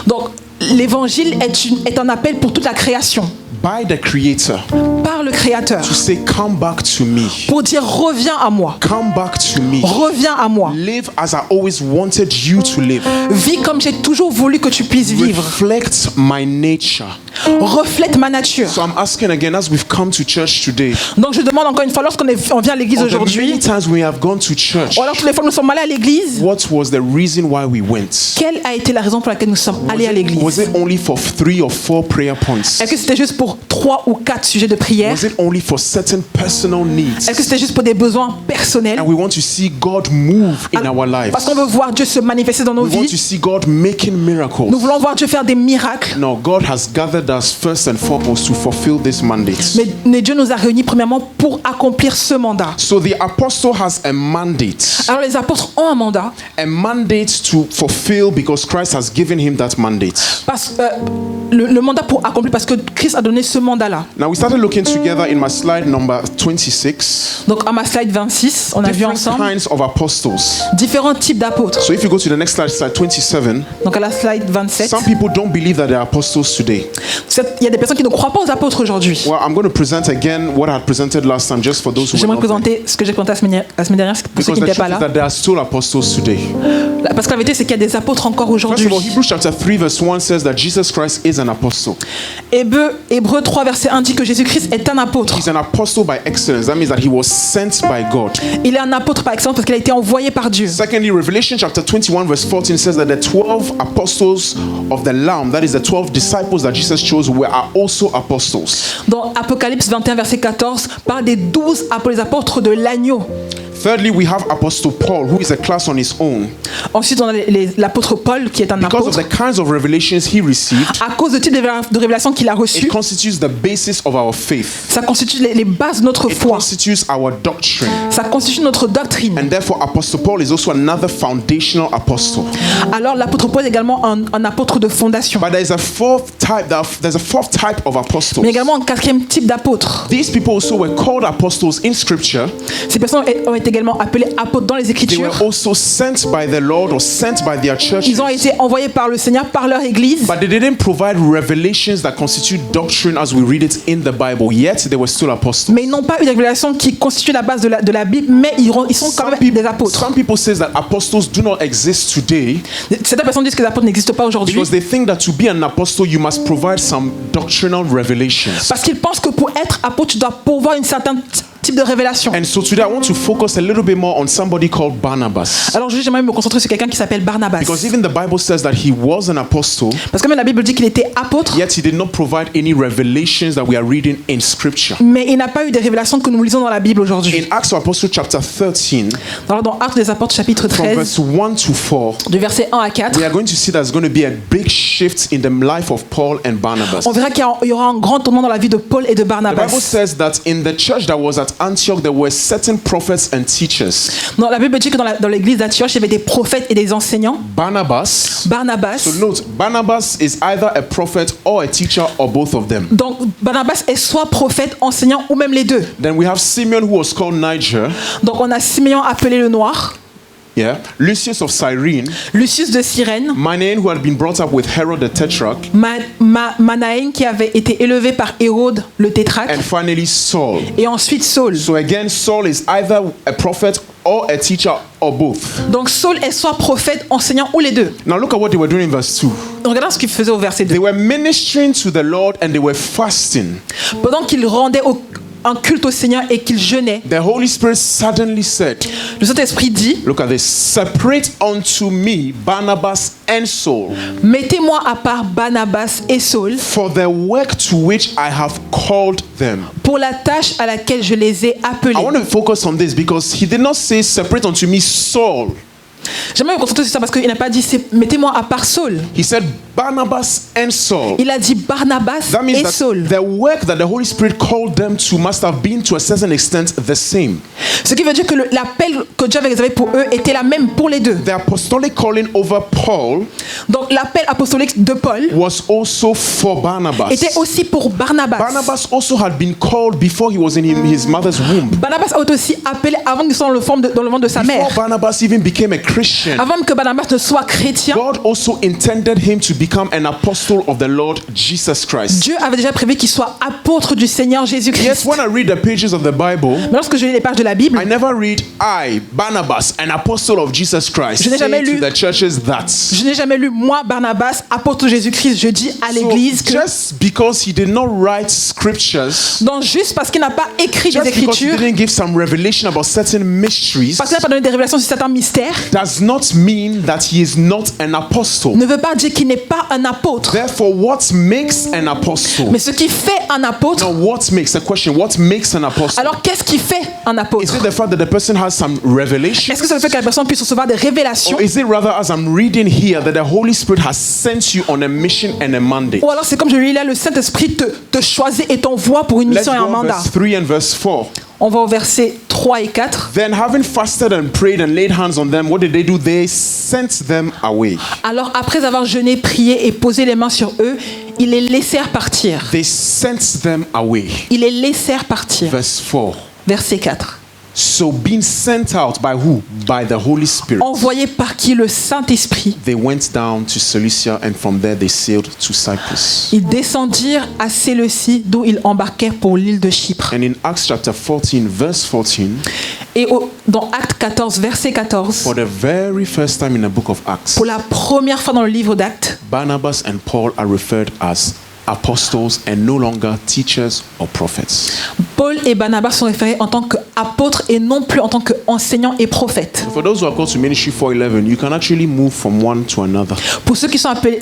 Donc l'évangile est un appel pour toute la création. by the Creator par le Créateur to say, come back to me. pour dire reviens à moi, Come back to me. reviens à moi. Live as I always wanted you to live. Vis comme j'ai toujours voulu que tu puisses vivre. Reflect my nature. Reflète ma nature. So I'm asking again, as we've come to church today, Donc je demande encore une fois, lorsqu'on vient à l'église or the aujourd'hui, many times we have gone to church, ou alors toutes les fois que nous sommes allés à l'église, what was the reason why we went? quelle a été la raison pour laquelle nous sommes allés à Was l'église? it only for 3 or 4 prayer points? Est-ce que c'était juste pour 3 ou 4 sujets de prière? Was it only for certain personal needs? Est-ce que c'était juste pour des besoins personnels? And we want to see God move in our Parce lives. qu'on veut voir Dieu se manifester dans nos We want to vies. see God making miracles. Nous voulons voir Dieu faire des miracles. No, God has gathered us first and foremost to fulfill this mandate. Mais Dieu nous a réunis premièrement pour accomplir ce mandat. So the apostle has a mandate. Alors les apôtres ont un mandat A mandate to fulfill because Christ has given him that mandate. parce le mandat pour accomplir parce que Christ a donné ce mandat-là. Now we started looking together in my slide number 26. Donc à ma slide 26, on a vu Different ensemble kinds of apostles. différents types d'apôtres. So if you go to the next slide, slide 27, Donc à la slide 27, some people don't believe that they are apostles today. il y a des personnes qui ne croient pas aux apôtres aujourd'hui. Well, I'm going to present again what I had presented last time, just for those who were J'aimerais not there. présenter ce que j'ai présenté la semaine dernière pour ceux Because qui the n'étaient truth pas is là. that there are still apostles today. Parce que la vérité, c'est qu'il y a des apôtres encore First aujourd'hui. of all, Hebrews chapter 3 verse 1 says that Jesus Christ is an apostle. Hébreux 3, verset 1 dit que Jésus-Christ est un apôtre. He's an apostle by excellence. That means that he was sent by God. Il est un apôtre par excellence parce qu'il a été envoyé par Dieu. Secondly, Revelation chapter 21 verse 14 says that the 12 apostles of the Lamb, that is the 12 disciples that Jesus chose, are also apostles. Dans Apocalypse 21, verset 14, parle des 12 apôtres de l'agneau. Thirdly, we have Apostle Paul, who is a class on his own. Ensuite, on a l'apôtre Paul qui est un Because of apôtre. the kinds of revelations he received, À cause du type de révélation qu'il a it reçu, constitutes the basis of our faith. ça constitue les bases de notre It foi. constitutes our doctrine. Ça constitue notre doctrine. And therefore, Apostle Paul is also another foundational apostle. Alors, l'apôtre Paul est également un apôtre de fondation. But there's a fourth type. There's a fourth type of apostles. Mais également un quatrième type d'apôtre. These people also were called apostles in Scripture. Ces personnes ont été également appelées apôtres dans les They Écritures. were also sent by the Lord or sent by their churches. Ils ont été envoyés par le Seigneur, par leur Église. But they didn't provide revelations that constitute doctrine as we read it in the Bible. Yet they were still apostles. Mais ils n'ont pas eu de révélation qui constitue la base de la Bible, mais ils sont quand même des apôtres. Some people say that apostles do not exist today Certaines personnes disent que les apôtres n'existent pas aujourd'hui because they think that to be an apostle you must provide some doctrinal revelations. parce qu'ils pensent que pour être apôtre, tu dois pouvoir une certaine type de révélation. And so today I want to focus a little bit more on somebody called Barnabas. Alors aujourd'hui, j'aimerais me concentrer sur quelqu'un qui s'appelle Barnabas. Because even the Bible says that he was an apostle, Parce que même la Bible dit qu'il était apôtre, yet he did not provide any revelations that we are reading in Scripture. mais il n'a pas eu des révélations que nous lisons dans la Bible aujourd'hui. In Acts of Apostles chapter 13, Alors dans Actes des Apôtres chapitre from 13, verse 1 to 4, du verset 1 à 4, we are going to see there's going to be a big shift in the life of Paul and Barnabas. on verra qu'il y aura un grand tournant dans la vie de Paul et de The Barnabas. Bible says that in the church that was at Antioch, there were certain prophets and teachers. Dans la Bible dit que dans l'église d'Antioche, il y avait des prophètes et des enseignants. Barnabas. Barnabas. So note, Barnabas is either a prophet or a teacher or both of them. Donc Barnabas est soit prophète, enseignant ou même les deux. Then we have Simeon, who was called Niger. Donc on a Simeon appelé le Noir, Yeah. Lucius of Cyrene. Lucius de Cyrène, Manaen, who had been brought up with Herod the Tetrarch. Manaen qui avait été élevé par Hérode le tétrarque, And finally, Saul. et ensuite Saul. So again, Saul is either a prophet or a teacher or both. Donc Saul est soit prophète, enseignant ou les deux. Now look at what they were doing in verse 2. Regardons ce qu'il faisait au verset 2. They were ministering to the Lord and they were fasting. Pendant qu'il rendait un culte au Seigneur et qu'il jeûnait, The Holy Spirit suddenly said, le Saint-Esprit dit: look at this, separate unto me Barnabas and Saul mettez-moi à part Barnabas et Saul for the work to which I have called them. pour la tâche à laquelle je les ai appelés. I want to focus on this because he did not say separate unto me Saul. J'aimerais me concentrer sur ça parce qu'il n'a pas dit mettez-moi à part Saul. He said Barnabas and Saul. Il a dit Barnabas That means et that Saul. the work that the Holy Spirit called them to must have been to a certain extent the same. Ce qui veut dire que l'appel que Dieu avait réservé pour eux était la même pour les deux. The apostolic calling over Paul Donc l'appel apostolique de Paul was also for Barnabas. était aussi pour Barnabas. Barnabas also had been called before he was in his mother's womb. Barnabas a été aussi appelé avant qu'il soit dans le ventre de sa mère. Before Barnabas even became a Christian, avant même que Barnabas ne soit chrétien, God also intended him to become an apostle of the Lord Jesus Christ. Dieu avait déjà prévu qu'il soit apôtre du Seigneur Yes, Jésus-Christ. when I read the pages of the Bible, Mais lorsque je lis les pages de la Bible, I never read I, Barnabas, an apostle of Jesus Christ, Je n'ai jamais say to lu- the churches that. je n'ai jamais lu moi, Barnabas, apôtre de Jésus-Christ. Je dis à So l'église que just because he did not write scriptures, donc juste parce qu'il n'a pas écrit des just because he écritures, didn't give some revelation about certain mysteries, parce qu'il n'a pas donné des révélations sur certains mystères, does not mean that he is not an apostle. ne veut pas dire qu'il n'est pas un apôtre. Therefore, what makes an apostle? Mais ce qui fait un apôtre, Now, what makes the question? What makes an apostle? alors qu'est-ce qui fait un Is apôtre? it the fact that the person has some revelation? Est-ce que c'est le fait que la personne puisse recevoir des révélations? Or is it rather, as I'm reading here, that the Holy Spirit has sent you on a mission and a mandate? Ou alors c'est comme je lis là, le Saint-Esprit te choisit et t'envoie pour une Let's mission et un go mandat. verse 3 and verse 4. On va au verset 3 et 4. Then, having fasted and prayed and laid hands on them, what did they do? They sent them away. Alors après avoir jeûné, prié et posé les mains sur eux, ils les laissèrent partir. They sent them away. Ils les laissèrent partir. Verse 4. Verset 4. So, being sent out by who? By the Holy Spirit. Envoyés par qui? Le Saint-Esprit. They went down to Cilicia, and from there they sailed to Cyprus. Ils descendirent à Séleucie, d'où ils embarquèrent pour l'île de Chypre. And in Acts chapter 14, verse 14, Et dans Actes 14, verset 14, for the very first time in the book of Acts, pour la première fois dans le livre d'Actes, Barnabas and Paul are referred as apostles and no longer teachers or prophets. Paul et Barnabas sont référés en tant qu'apôtres et non plus en tant qu'enseignants et prophètes. For those who are called to ministry 411, you can actually move from one to another. Pour ceux qui sont appelés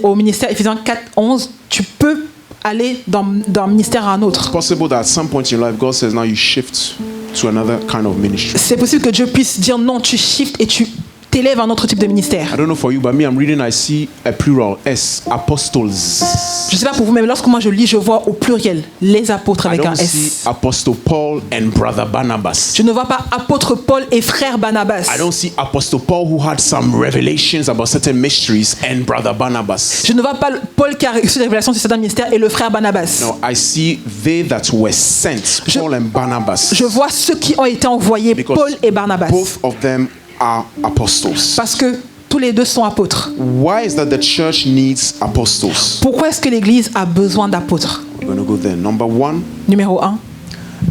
au ministère Éphésiens 4, 11, tu peux aller d'un ministère à un autre. It's possible that at some point in your life, God says, now you shift to another kind of ministry. C'est possible que Dieu puisse dire non, tu shifts et tu t'élèves à un autre type de ministère. I don't know for you, but me, I'm reading, I see a plural, S, apostles. Je ne sais pas pour vous, mais lorsque moi je lis, je vois au pluriel les apôtres I avec un don't see S. Apostle Paul and Brother Barnabas. Je ne vois pas apôtre Paul et frère Barnabas. I don't see Apostle Paul who had some revelations about certain mysteries and Brother Barnabas. Je ne vois pas Paul qui a reçu des révélations sur certains ministères et le frère Barnabas. No, I see they that were sent, Paul and Barnabas. Je vois ceux qui ont été envoyés, Because Paul et Barnabas. both of them are apostles. Parce que tous les deux sont apôtres. Why is that the church needs apostles? Pourquoi est-ce que l'Église a besoin d'apôtres? We're going to go there. Number one, Numéro 1.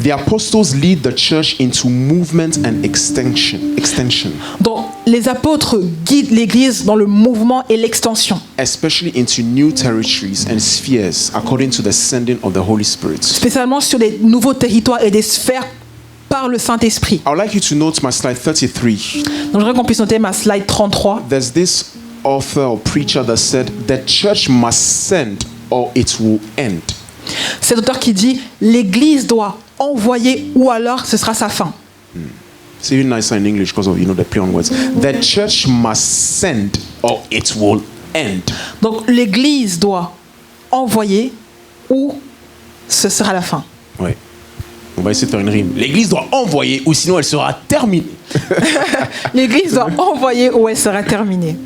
the apostles lead the church into movement and extension. Donc, les apôtres guident l'Église dans le mouvement et l'extension, Especially into new territories and spheres according to the sending of the Holy Spirit. spécialement sur les nouveaux territoires et des sphères par le Saint-Esprit. I would like you to note my slide 33. Donc, j'aimerais qu'on puisse noter ma slide 33. There's this author or preacher that said the church must send or it will end. Cet auteur qui dit « l'Église doit envoyer ou alors ce sera sa fin It's even nicer in English because of, the play on words. The church must send or it will end. ». Donc, l'Église doit envoyer ou ce sera la fin. Ouais. On va essayer de faire une rime. L'église doit envoyer ou sinon elle sera terminée. L'Église doit envoyer ou elle sera terminée.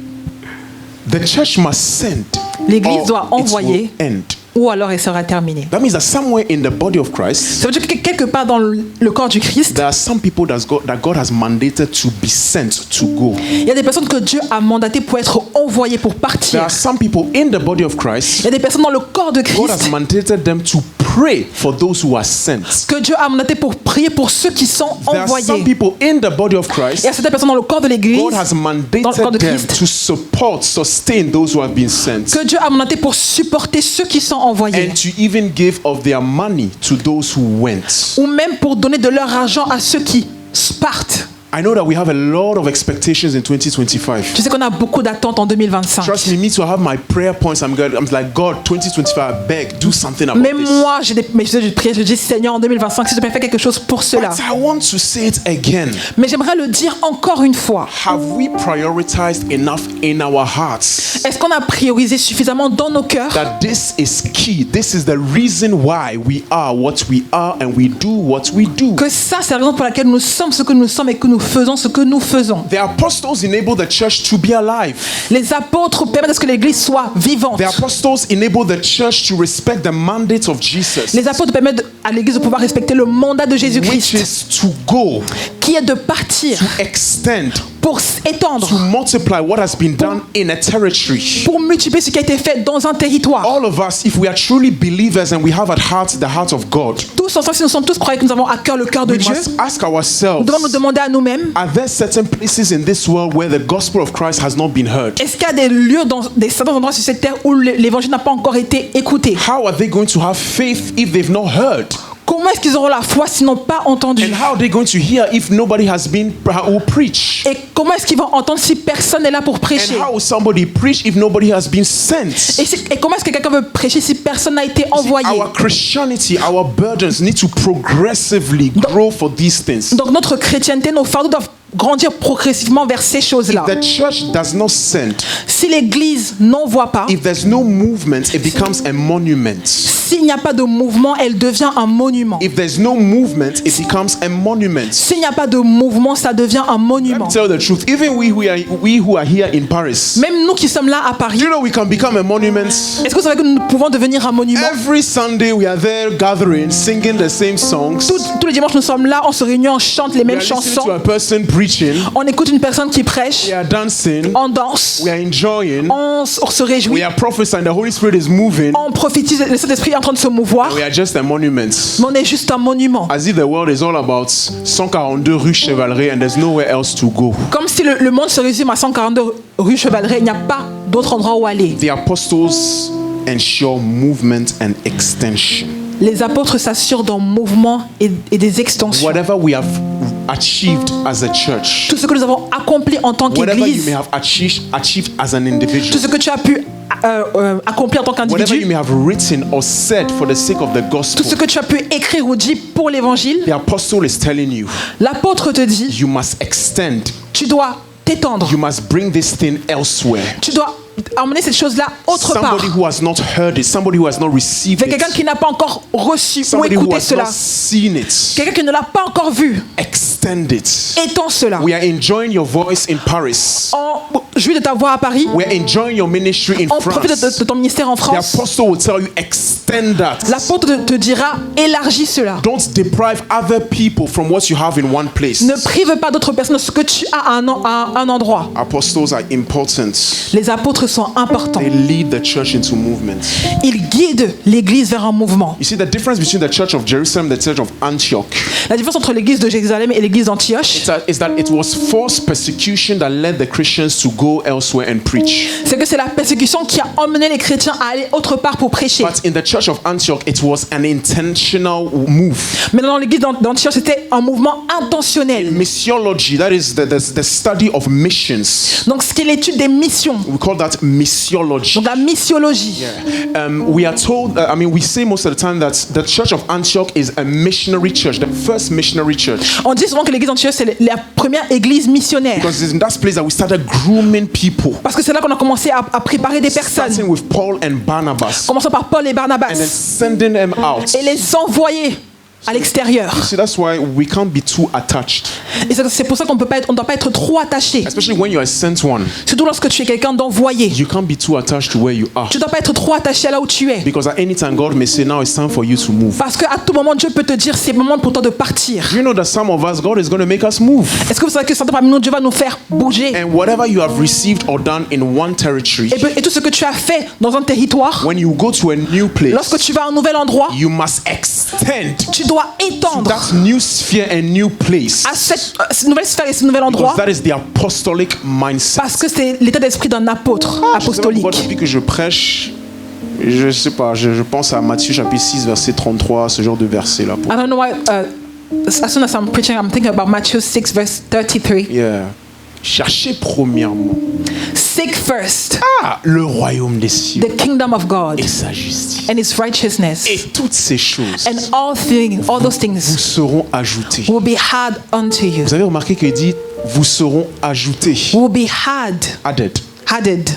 The church must send. L'Église or doit it will envoyer end. ou alors elle sera terminée. That means that somewhere in the body of Christ, Ça veut dire que quelque part dans le corps du Christ, there are some people that God has mandated to be sent to go. il y a des personnes que Dieu a mandatées pour être envoyées, pour There partir. are some people in the body of Il Christ, y a des personnes dans le corps de God has Christ mandated them to pray for those who are sent. que Dieu a mandaté pour prier pour ceux qui sont There are some envoyés. people in the body of Il y a Christ, certaines personnes dans le corps de l'Église God has dans le corps mandated de them Christ to support, sustain those who have been sent, que Dieu a mandaté pour supporter ceux qui sont envoyés. and to even give of their money to those who went. Ou même pour donner de leur argent à ceux qui partent. I know that we have a lot of expectations in 2025. Je sais qu'on a beaucoup d'attentes en 2025. Trust me to have my prayer points. I'm like, God, 2025, I beg, do something about Même this. moi, j'ai des messages de prière. Je dis, Seigneur, en 2025, si tu peux faire quelque chose pour cela. But I want to say it again. Mais j'aimerais le dire encore une fois. Have we prioritized enough in our hearts Est-ce qu'on a priorisé suffisamment dans nos cœurs that this is key? This is the reason why we are what we are and we do what we do. que ça, c'est la raison pour laquelle nous sommes ce que nous sommes et que nous faisons ce que nous faisons. The apostles enable the church to be alive. Les apôtres permettent à ce que l'Église soit vivante. The apostles enable the church to respect the mandate of Jesus, Les apôtres permettent à l'Église de pouvoir respecter le mandat de which Jésus-Christ, is to go. qui est de partir to extend, pour étendre, to multiply what has been done in a territory. pour multiplier ce qui a été fait dans un territoire. All of us, if we are truly believers and we have at heart the heart of God, Tous ensemble, si nous sommes tous croyants que nous avons à cœur le cœur de we Dieu, must ask nous ourselves, devons nous demander à nous-mêmes, are there certain places in this world where the gospel of Christ has not been heard? est-ce qu'il y a des lieux, dans certains endroits sur cette terre où l'évangile n'a pas encore été écouté? How are they going to have faith if they've not heard? Comment est-ce qu'ils auront la foi s'ils n'ont pas entendu? And how are they going to hear if nobody has been who preach? Et comment est-ce qu'ils vont entendre si personne n'est là pour prêcher? And how will somebody preach if nobody has been sent? Et comment est-ce que quelqu'un veut prêcher si personne n'a été envoyé? Our Christianity, our burdens need to progressively grow for these things. Donc notre chrétienté, nos fardeaux doivent grandir progressivement vers ces choses-là. The church does not send. Si l'Église n'envoie pas, If there's no movement, it becomes a monument. s'il n'y a pas de mouvement, elle devient un monument. If there's no movement, it becomes a monument. S'il n'y a pas de mouvement, ça devient un Let monument. me tell the truth. Even we who are here in Paris, Même nous qui sommes là à Paris, you know we can become a monument. est-ce que vous savez que nous pouvons devenir un monument? Every Sunday we are there gathering, singing the same songs. Tous les dimanches, nous sommes là, on se réunit, on chante les We mêmes are listening chansons, to a person preaching. on écoute une personne qui prêche, We are dancing. on danse, We are enjoying. on se réjouit, We are prophesying. The Holy Spirit is moving. on prophétise, le Saint-Esprit est en train de se mouvoir, We are just a monument. mais on est juste un monument. As if the world is all about 142 rue Chevalerie and there's nowhere else to go. Comme si le monde se résume à 142 rue Chevalerie, il n'y a pas d'autre endroit où aller. The apostles ensure movement and extension. Les apôtres s'assurent d'un mouvement et des extensions. Whatever we have achieved as a church, Tout ce que nous avons accompli en tant whatever you qu'Église, may have achieved as an tout individual, ce que tu as pu accomplir en tant whatever you qu'individu, may have written or said for the sake of the tout gospel, ce que tu as pu écrire ou dire pour l'Évangile, the apostle is telling you, l'apôtre te dit, you must extend. tu dois t'étendre, You must bring this thing elsewhere. tu dois emmener cette chose-là autre part. Somebody who has not heard it, somebody who has not received Avec quelqu'un it, qui n'a pas encore reçu ou somebody who écouté has cela, not seen it, quelqu'un qui ne l'a pas encore vu, extend it. étends cela. We are enjoying your voice in Paris. On jouit de ta voix à Paris, We are enjoying your ministry in on profite France. de ton ministère en The France. apostle will tell you, extend that. L'apôtre te dira, élargis cela. Don't deprive other people from what you have in one place. Ne prive pas d'autres personnes de ce que tu as à un endroit. Apostles are important. Les apôtres sont importants. They lead the church into movement. Ils guident l'Église vers un mouvement. You see the difference between the church of Jerusalem and the church of Antioch La différence entre l'Église de Jérusalem et l'Église d'Antioche, is that it was forced persecution that led the Christians to go elsewhere and preach. c'est que c'est la persécution qui a emmené les chrétiens à aller autre part pour prêcher. But in the church of Antioch, it was an intentional move. Mais dans l'Église d'Antioche, c'était un mouvement intentionnel. Missiology, that is the study of missions. Donc, ce qui est l'étude des missions, We call that missiology. donc la missiologie. We are told, we say most of the time that the church of Antioch is a missionary church, the first missionary church. On dit souvent que l'Église d'Antioche, c'est la première église missionnaire. Because it's in that place that we started grooming people. Parce que c'est là qu'on a commencé à préparer des personnes. Starting with Paul and Barnabas. Commençons par Paul et Barnabas. And then sending them out. Et les envoyer à l'extérieur. See, that's why we can't be too attached. Et c'est pour ça qu'on ne doit pas être trop attaché. Especially when you're a sent one. Surtout lorsque tu es quelqu'un d'envoyé. You can't be too attached to where you are. Tu ne dois pas être trop attaché à là où tu es. Because at any time God may say, now it's time for you to move. Parce qu'à tout moment, Dieu peut te dire, c'est le moment pour toi de partir. Do you know that some of us, God is going to make us move? Est-ce que vous savez que certains parmi nous, Dieu va nous faire bouger? And whatever you have received or done in one territory, Et tout ce que tu as fait dans un territoire, when you go to a new place, lorsque tu vas à un nouvel endroit, you must extend tu dois étendre that new sphere and new place. à cette nouvelle sphère et ce nouvel endroit, Because that is the apostolic mindset. parce que c'est l'état d'esprit d'un apôtre Je sais pas pourquoi apostolique. depuis que je prêche, je sais pas, je pense à Matthieu chapitre 6 verset 33, ce genre de verset là. I don't know why, as soon as I'm preaching, I'm thinking about Matthew 6 verse 33. Yeah. Cherchez premièrement Seek first le royaume des cieux the kingdom of God et sa justice. and his righteousness, Et toutes ces choses and all those vous things seront ajoutées. will be added unto you. Vous avez remarqué qu'il dit vous seront ajoutés. Will be added. Added.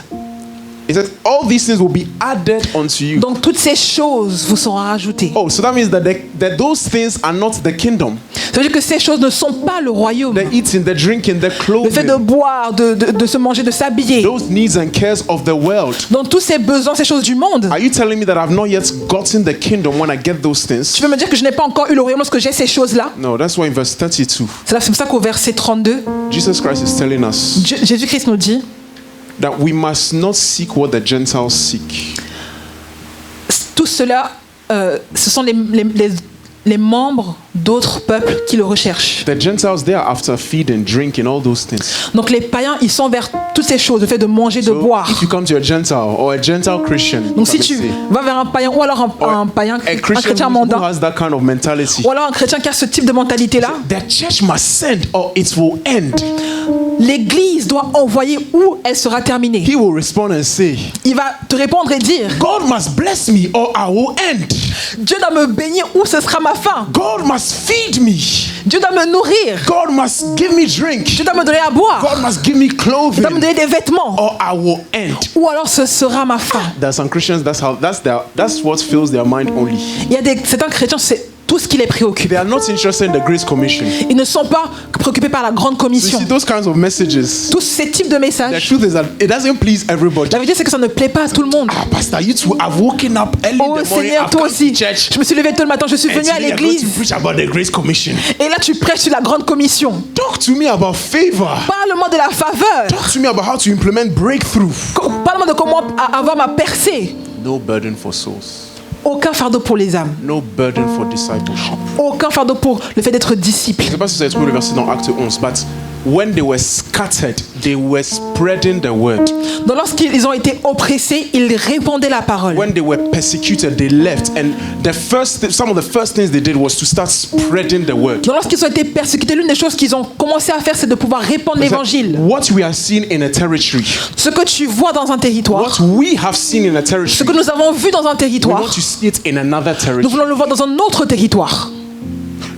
He said, all these things will be added unto you. Donc toutes ces choses vous seront rajoutées. Oh, so that means that those things are not the kingdom. Ça veut dire que ces choses ne sont pas le royaume. The eating, the drinking, the Le fait de clothing, boire, de se manger, de s'habiller. those needs and cares of the world. Donc tous ces besoins, ces choses du monde. Are you telling me that I've not yet gotten the kingdom when I get those things? Tu veux me dire que je n'ai pas encore eu le royaume lorsque j'ai ces choses-là? No, that's why in verse 32, C'est pour ça qu'au verset 32, Jesus Christ is telling us Jésus-Christ nous dit that we must not seek what the Gentiles seek. tout cela, ce sont les membres d'autres peuples qui le recherchent. The Gentiles, they are after feeding, drinking, all those things. Donc les païens, ils sont vers toutes ces choses, le fait de manger, de So boire. if you come to a Gentile or a Gentile Christian, Donc si let me tu say, vas vers un païen ou alors un païen, a un Christian chrétien who mondain, has that kind of mentality, ou alors un chrétien qui a ce type de mentalité-là, the church must send or it will end. l'Église doit envoyer où elle sera terminée. He will respond and say, Il va te répondre et dire, God must bless me or I will end. Dieu doit me bénir ou ce sera ma fin. God must feed me. Dieu doit me nourrir. God must give me drink. Dieu doit me donner à boire. God must give me Dieu doit me clothing donner des vêtements. or I will end. Ou alors ce sera ma fin. There are some Christians, that's what fills their mind only. Il y a certains chrétiens, c'est tout ce qui les préoccupe. They are not interested in the Great Commission. Ils ne sont pas préoccupés par la grande You commission. see, those kinds of messages, Tous ces types de the messages, truth is that it doesn't please everybody. la vérité c'est que ça ne plaît pas à tout le monde. Ah, Pastor, you too have woken up early Oh in the morning, Seigneur, I've toi come to aussi. church, Je me suis levé tôt le matin, je suis and venu à today you're going to l'église. preach about the Great Commission. Et là tu prêches sur la grande commission. Talk to me about favor. Parle-moi de la faveur. Talk to me about how to implement breakthrough. Parle-moi de comment avoir ma percée. No burden for souls. Aucun fardeau pour les âmes. No burden for discipleship. Aucun fardeau pour le fait d'être disciple. Je sais pas si vous avez trouvé le verset dans Acte 11, but when they were scattered, they were spreading the word. Donc lorsqu'ils ont été oppressés, ils répandaient la parole. When they were persecuted, they left, and some of the first things they did was to start spreading the word. Donc lorsqu'ils ont été persécutés, l'une des choses qu'ils ont commencé à faire, c'est de pouvoir répandre l'évangile. What we are seeing in a territory, Ce que tu vois dans un territoire, what we have seen in a ce territory, que nous avons vu dans un we territoire, want to see it in another nous territory. voulons le voir dans un autre territoire.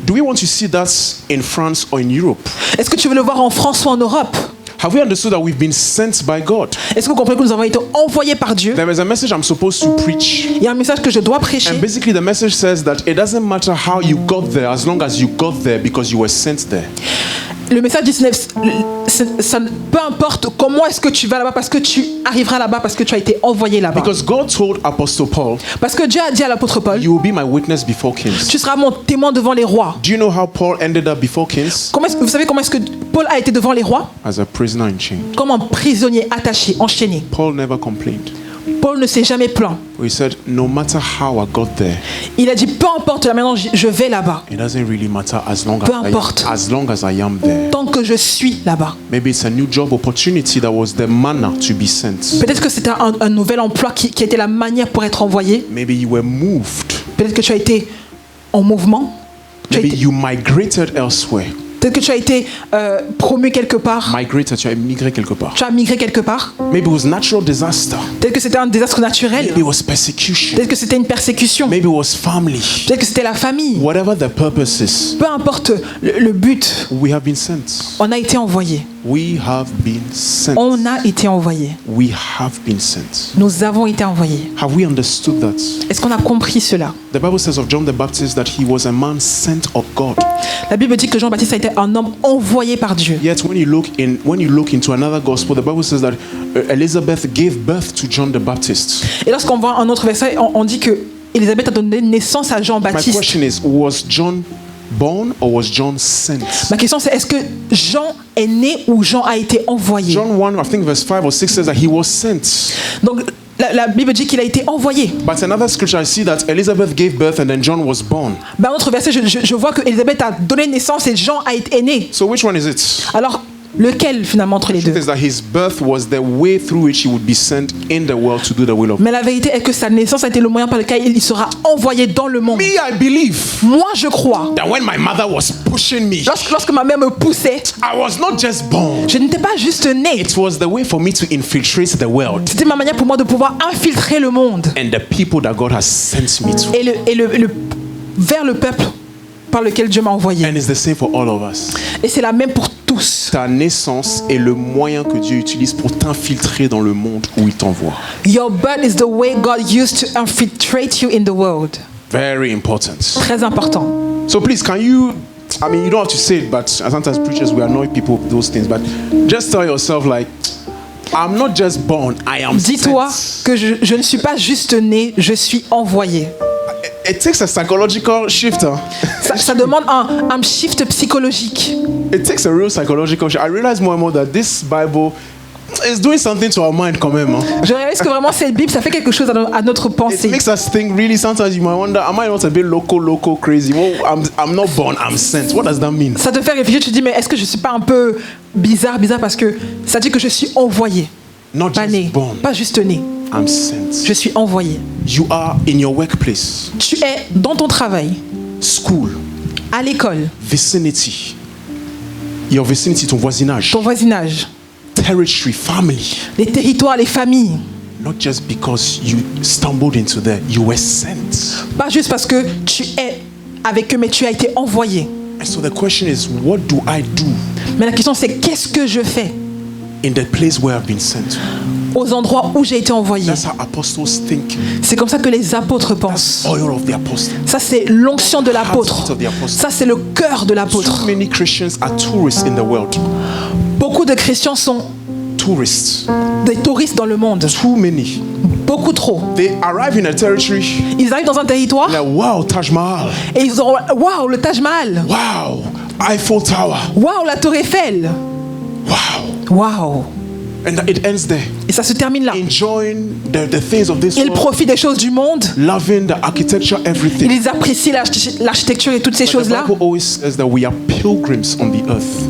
Do we want to see that in France or in Europe? Est-ce que tu veux le voir en France ou en Europe? Have we understood that we've been sent by God? Est-ce que vous comprenez que nous avons été envoyés par Dieu? There is a message I'm supposed to preach. Il y a un message que je dois prêcher. And basically the message says that it doesn't matter how you got there as long as you got there because you were sent there. Le message dit, peu importe comment est-ce que tu vas là-bas, parce que tu arriveras là-bas, parce que tu as été envoyé là-bas. Because God told Apostle Paul, Parce que Dieu a dit à l'apôtre Paul, you will be my witness before kings. tu seras mon témoin devant les rois. Do you know how Paul ended up before kings? Vous savez comment est-ce que Paul a été devant les rois? As a prisoner in chains. Comme un prisonnier attaché, enchaîné. Paul never complained. Paul ne s'est jamais plaint. He said, no matter how I got there, Il a dit, peu importe la manière dont je vais là-bas, it doesn't really matter as long Peu importe. as I am there. tant que je suis là-bas. Maybe it's a new job opportunity that was the manner to be sent. Peut-être que c'était un nouvel emploi qui était la manière pour être envoyé. Maybe you were moved. Peut-être que tu as été en mouvement. Maybe you migrated elsewhere. Peut-être que tu as été promu quelque part. Migrated, tu as immigré quelque part. Tu as migré quelque part. Maybe it was natural disaster. Peut-être que c'était un désastre naturel. Maybe it was persecution. Peut-être que c'était une persécution. Maybe it was family. Peut-être que c'était la famille. Whatever the purpose is, Peu importe le but, we have been sent. on a été envoyé. We have been sent. On a été envoyé. We have been sent. Nous avons été envoyés. Have we understood that? Est-ce qu'on a compris cela? The Bible says of John the Baptist that he was a man sent of God. La Bible dit que Jean-Baptiste a été un homme envoyé par Dieu. Yet when you look into another gospel, the Bible says that Elizabeth gave birth to John the Baptist. Et lorsqu'on voit un autre verset, on dit que Élisabeth a donné naissance à My Jean-Baptiste. question is, was John born or was John sent? Ma question c'est, est-ce que Jean est né ou Jean a été envoyé? John 1, I think verse 5 or 6 says that he was sent. Donc la Bible dit qu'il a été envoyé. But another scripture, I see that Elizabeth gave birth and then John was born. Ben, un autre verset, je vois que Élisabeth a donné naissance et Jean est né. So which one is it? Alors, lequel finalement entre les The truth deux? is that his birth was the way through which he would be sent in the world to do the will of God. Mais la vérité est que sa naissance a été le moyen par lequel il sera envoyé dans le monde. Me, I believe Moi, je crois. that when my mother was pushing me, Lorsque ma mère me poussait, I was not just born. je n'étais pas juste né. It was the way for me to infiltrate the world C'était ma manière pour moi de pouvoir infiltrer le monde and the people that God has sent me to. et vers le peuple par lequel Dieu m'a envoyé. And it's the same for all of us. Et c'est la même pour tous. Ta naissance est le moyen que Dieu utilise pour t'infiltrer dans le monde où il t'envoie. Your birth is the way God used to infiltrate you in the world. Very important. Très important. So please, can you, I mean, you don't have to say it, but sometimes preachers, we annoy people with those things, but just tell yourself, like, I'm not just born, I am Dis-toi sent. que je ne suis pas juste né, je suis envoyé. It takes a psychological shift. Huh? Ça demande un shift psychologique. It takes a real psychological shift. I realize more and more that this Bible is doing something to our mind, quand même. Huh? Je réalise que vraiment cette Bible, ça fait quelque chose à notre It pensée. makes us think, really, sometimes you might wonder, am I not a bit loco, crazy? Well, I'm not born, I'm sent. What does that mean? Ça te fait réfléchir, tu te dis, mais est-ce que je suis pas un peu bizarre parce que ça dit que je suis envoyé. Not Pas just né, born, pas juste né. I'm sent. Je suis envoyé. You are in your workplace, Tu es dans ton travail, school, à l'école, vicinity. Your vicinity, ton voisinage. ton voisinage, Territory, family. les territoires, les familles. Not just because you stumbled into there, you were sent. Pas juste parce que tu es avec eux, mais tu as été envoyé. And so the question is, what do I do Mais la question c'est qu'est-ce que je fais in the place where I've been sent? aux endroits où j'ai été envoyé? That's how apostles think. C'est comme ça que les apôtres pensent. Oil of the apostle. Ça c'est l'onction de l'apôtre. Heart of the apostle. Ça c'est le cœur de Too l'apôtre. many Christians are tourists in the world. Beaucoup de chrétiens sont Tourists. des touristes dans le monde. Too many. Beaucoup trop. They arrive in a territory. Ils arrivent dans un territoire Like, wow, Taj Mahal. et ils ont waouh le Taj Mahal. Wow, Eiffel Tower. Waouh la Tour Eiffel. Wow. Waouh. And it ends there. Et ça se termine là. Enjoying the things of this Ils world. profitent des choses du monde. Loving the architecture, everything. Ils apprécient l'architecture et toutes ces But the choses-là. Bible always says that we are pilgrims on the earth.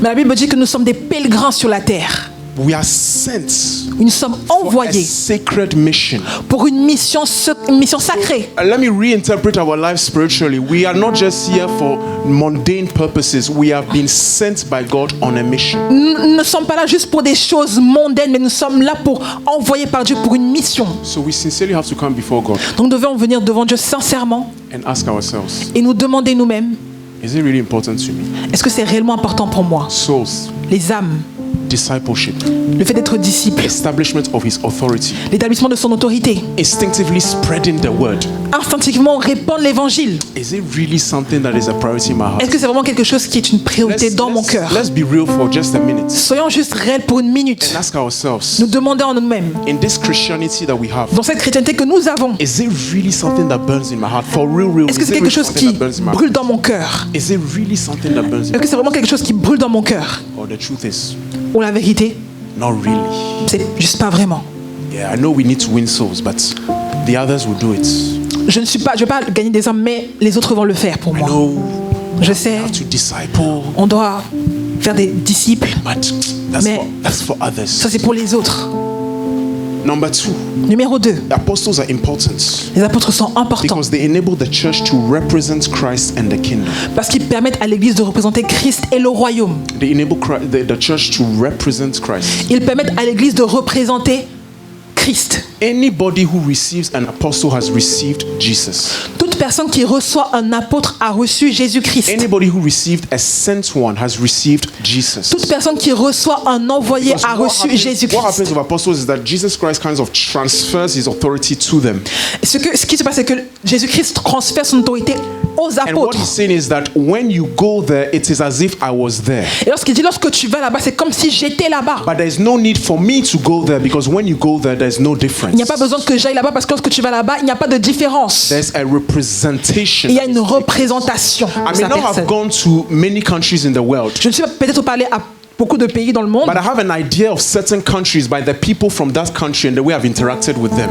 Mais la Bible dit que nous sommes des pèlerins sur la terre. We are sent Nous sommes for a envoyés sacred mission. pour une mission sacrée. Let me reinterpret our life spiritually. We are not just here for mundane purposes. We have been sent by God on a mission. Nous ne sommes pas là juste pour des choses mondaines, mais nous sommes là pour envoyer par Dieu pour une mission. So we sincerely have to come before God Donc nous devons venir devant Dieu sincèrement and ask ourselves, et nous demander nous-mêmes, is it really important to me? est-ce que c'est réellement important pour moi? Souls, Les âmes, discipleship, le fait d'être disciple, establishment of His authority, l'établissement de son autorité, instinctively spreading the word. instinctivement répandre l'évangile. Is it really something that is a priority in my heart? Est-ce que c'est vraiment quelque chose qui est une priorité dans mon cœur? Let's be real for just a minute Soyons juste réels pour une minute. and ask ourselves, Nous demandons en nous-mêmes, in this Christianity that we have, dans cette chrétienté que nous avons, is it really something that burns in my heart? For real, est-ce que is c'est it quelque really chose something qui that burns in my heart? brûle dans mon cœur? Is it really something that burns in Est-ce que c'est vraiment quelque chose qui brûle dans mon cœur? Or the truth is, Ou la vérité, not really. c'est juste pas vraiment. Yeah, I know we need to win souls, but the others will do it. Je vais pas gagner des âmes, mais les autres vont le faire pour I moi. know Je sais, we have to disciple, on doit faire des disciples. but Mais- that's for Ça others. c'est pour les autres. Number 2, Numéro 2, the apostles are important les apôtres sont importants because they enable the church to represent Christ and the kingdom. parce qu'ils permettent à l'église de représenter Christ et le royaume. They enable the church to represent Christ. Ils permettent à l'église de représenter Christ. Anybody who receives an apostle has received Jesus. Toute personne qui reçoit un apôtre a reçu Jésus-Christ. Anybody who received a sent one has received Jesus. Toute personne qui reçoit un envoyé Because a reçu what Jésus-Christ. happens with apostles is that Jesus Christ kind of transfers his authority to them. Ce qui se passe, c'est que Jésus-Christ transfère son autorité aux And what apôtres. he's saying is that when you go there, it is as if I was there. Et lorsqu'il dit lorsque tu vas là-bas, c'est comme si j'étais là-bas. But there's no need for me to go there because when you go there, there's no difference. Il n'y a pas besoin que j'aille là-bas parce que lorsque tu vas là-bas, il n'y a pas de différence. There's a representation. Il y a une représentation de I sa may not have personne. gone to many countries in the world, Je ne suis pas peut-être parlé à beaucoup de pays dans le monde, but I have an idea of certain countries by the people from that country and the way I've interacted with them.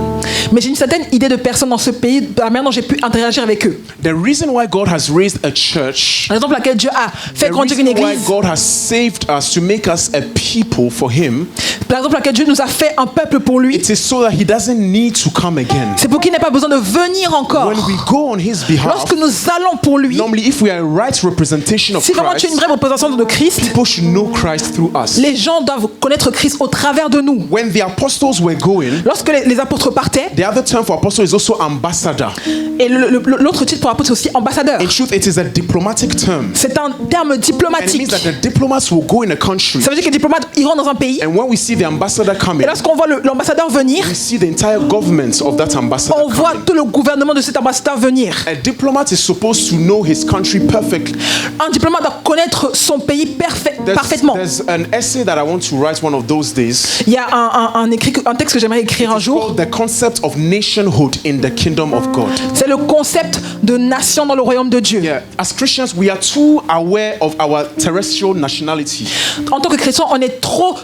mais j'ai une certaine idée de personnes dans ce pays, de la manière dont j'ai pu interagir avec eux. The reason why God has raised a church, La raison pour laquelle Dieu a fait the grandir reason une why église, God has saved us to make us a people for Him, la raison pour laquelle Dieu nous a fait un peuple pour lui, it is so that He doesn't need to come again. c'est pour qu'il n'ait pas besoin de venir encore. When we go on His behalf, Lorsque nous allons pour lui, normally if we are a right representation of si vraiment tu es une Christ, vraie représentation de Christ, people should know Christ Christ through us. Les gens doivent connaître Christ au travers de nous. When the apostles were going, Lorsque les apôtres partaient, the other term for apostle is also ambassador. et l'autre titre pour apôtre c'est aussi ambassadeur. In truth, it is a diplomatic term. C'est un terme And it diplomatique. means that the diplomats will go in a country. Ça veut dire que les diplomates iront dans un pays. And when we see the ambassador coming, Et lorsqu'on voit l'ambassadeur venir, we see the entire government of that ambassador on voit coming. tout le gouvernement de cet ambassadeur venir. A diplomat is supposed to know his country perfectly. Un diplomate doit connaître son pays parfaitement. There's an essay that I want to write one of those days. Il y a un texte que j'aimerais écrire un It's jour. called The Concept of Nationhood in the Kingdom of God. C'est le concept de nation dans le royaume de Dieu. Yeah, as Christians, we are too aware of our terrestrial nationality. En tant que chrétien, on est trop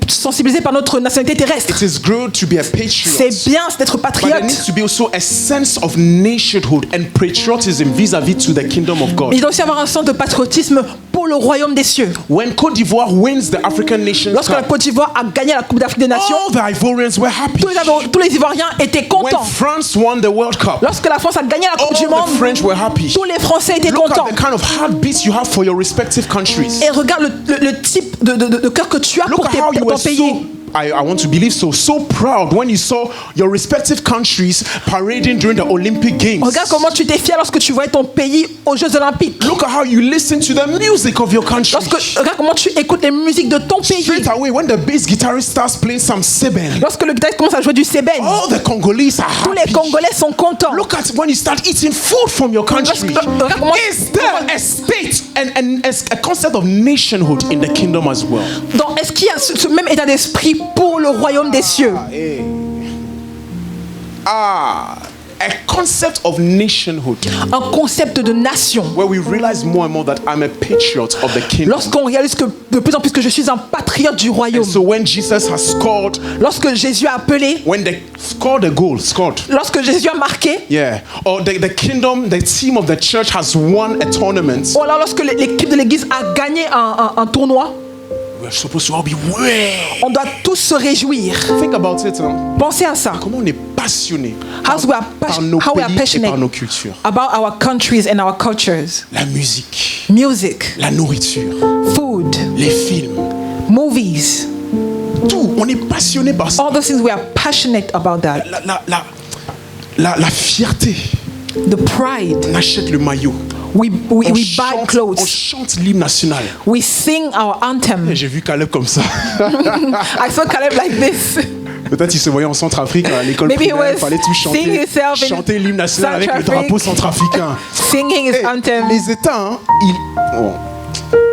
sensibilisé par notre nationalité terrestre. It is good to be a patriot. C'est bien d'être But there patriote. needs to be also a sense of nationhood and patriotism vis-à-vis to the kingdom of God. Mais il doit aussi avoir un sens de patriotisme pour le royaume des cieux. When Côte d'Ivoire wins the African Nations Lorsque la Cup, Côte d'Ivoire a gagné la Coupe d'Afrique des Nations, all the Ivorians were happy. tous les Ivoiriens étaient When contents. France won the World Cup, Lorsque la France a gagné la Coupe du all Monde, the French were happy. tous les Français étaient Look contents. at the kind of heartbeats you have for your respective countries. Et regarde le type de cœur que tu as Look pour at how you ton were pays. so, I want to believe so proud when you saw your respective countries parading during the Olympic Games. Regarde comment tu étais fier lorsque tu voyais ton pays aux Jeux Olympiques. Look at how you listen to the music of your country. Regarde comment tu écoutes les musiques de ton pays. Straight away, when the bass guitarist starts playing some Seben, Lorsque le guitariste commence à jouer du sébène, all the Congolese are tous les happy. Congolais sont contents. Look at when you start eating food from your country. Regarde comment- Is there a state and a concept of nationhood in the kingdom as well? Donc, est-ce qu'il y a ce même état d'esprit pour le royaume des cieux? A concept of nationhood Un concept de nation. where we realize more and more that I'm a patriot of the kingdom. Lorsqu'on réalise que de plus en plus que je suis un patriote du royaume. So when Jesus has scored, Lorsque Jésus a appelé, when they scored a goal, lorsque Jésus a marqué, yeah, or the kingdom, the team of the church has won a tournament, ou alors lorsque l'équipe de l'église a gagné un tournoi, we're supposed to all be way. on doit tous se réjouir. Think about it. Hein? Pensez à ça. Comment on est passionné How we are par nos how we are pays et passionate par nos cultures. about our countries and our cultures. La musique, Music, la nourriture, food, les films, movies. tout. On est passionné par ça. All those things, we are passionate about that. La fierté. The pride. On achète le maillot. We On buy on clothes. chante l'hymne national. We sing our anthem. J'ai vu Caleb comme ça. I saw Caleb like this. Peut-être il se voyait en Centrafrique à l'école Maybe he primaire. Il was fallait tout seeing chanter. himself in Chanter l'hymne national avec le Centrafrique. drapeau centrafricain. Singing his Hey, anthem. les États, hein,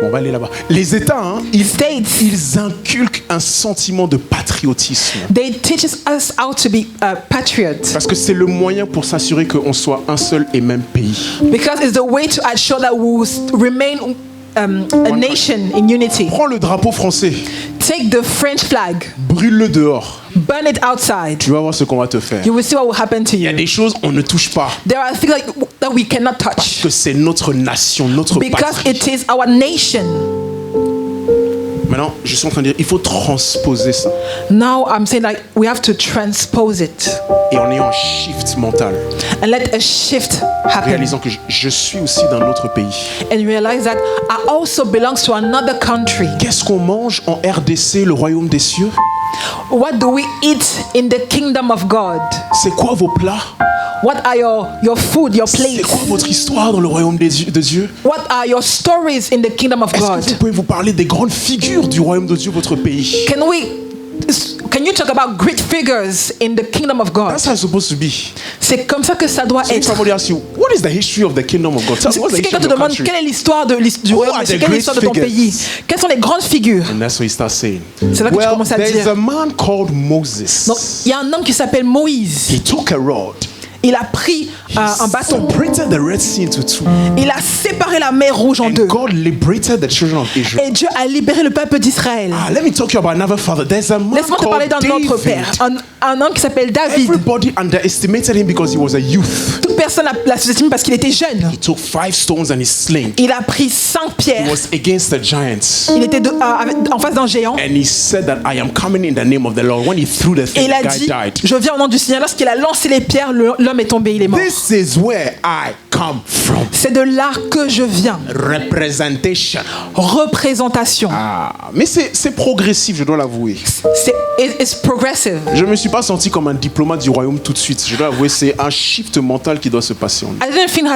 on va aller là-bas. Les États, hein, States. ils inculquent un sentiment de patriotisme. They teach us how to be patriots Parce que c'est le moyen pour s'assurer qu'on soit un seul et même pays. because it's the way to ensure that we will remain a nation in unity. Prends le drapeau français, Take the French flag, brûle-le dehors. burn it outside. Tu vas voir ce qu'on va te faire. You will see what will happen to Il y a you. des choses on ne touche pas. There are things that we cannot touch Que c'est notre nation, notre because patrie. it is our nation. Maintenant, je suis en train de dire, il faut transposer ça. Now I'm saying like we have to transpose it Et on est en shift mental. and let a shift happen Réalisant que je suis aussi d'un autre pays. and realize that I also belong to another country. Qu'est-ce qu'on mange en RDC, le royaume des cieux? What do we eat in the kingdom of God? C'est quoi vos plats? What are your food, your C'est plates? quoi votre histoire dans le royaume de Dieu? What are your stories in the kingdom of Est-ce que God? vous pouvez vous parler des grandes figures du royaume de Dieu, votre pays? Can you talk about great figures in the kingdom of God? That's how it's supposed to be. C'est comme ça que ça doit So if être. somebody asks you, what is the history of the kingdom of God? Tell me, what's the Si history quelqu'un of te your demande country? quelle est l'histoire du royaume, are the quelle est l'histoire de ton great pays, figures? quelles sont les grandes figures? And that's what he starts saying. C'est là que tu Well, commences à there's dire. a man called Moses. Donc, il y a un homme qui s'appelle Moïse. He took a rod. Il a pris un bâton. Separated the Red Sea into two. Il a séparé la mer Rouge en And deux. God liberated the children of Israel. Et Dieu a libéré le peuple d'Israël. Let me talk to you about another father. There's a man Laisse-moi te parler called d'un autre père, David. un homme qui s'appelle David. Everybody underestimated him because he was a youth. Toute personne l'a sous-estimé parce qu'il était jeune. He took 5 stones and he sling. Il a pris 5 He pierres. was against the giants. Il était en face d'un géant. And he said that I am coming in the name of the Lord. When he threw the Et thing, il a the guy dit, died. je viens au nom du Seigneur. Lorsqu'il a lancé les pierres, l'homme est tombé, il est mort. This is where I come from. C'est de là que je viens. Representation. Représentation. Mais c'est progressif, je dois l'avouer. It's progressive. Je me suis pas senti comme un diplomate du royaume tout de suite. Je dois avouer, c'est un shift mental qui doit se passer en nous. I didn't think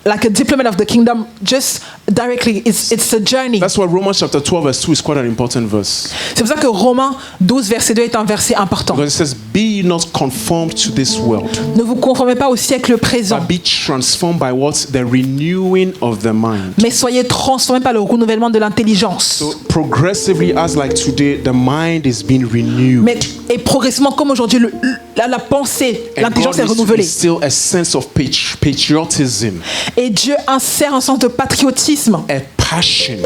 like a diplomat of the kingdom just directly. It's a journey. That's why Romans chapter 12 verse 2 is quite an important verse. C'est pour ça que Romains 12 verset 2 est un verset important. Because it says, be ye not conformed to this world, Ne vous conformez pas au siècle présent, but be transformed by what? The renewing of the mind. mais soyez transformés par le renouvellement de l'intelligence. So progressively, as like today, the mind is being renewed. Et progressivement, comme aujourd'hui, la pensée, And l'intelligence God est needs to renouvelée. instill a sense of patriotism, Et Dieu insère un sens de patriotisme, a passion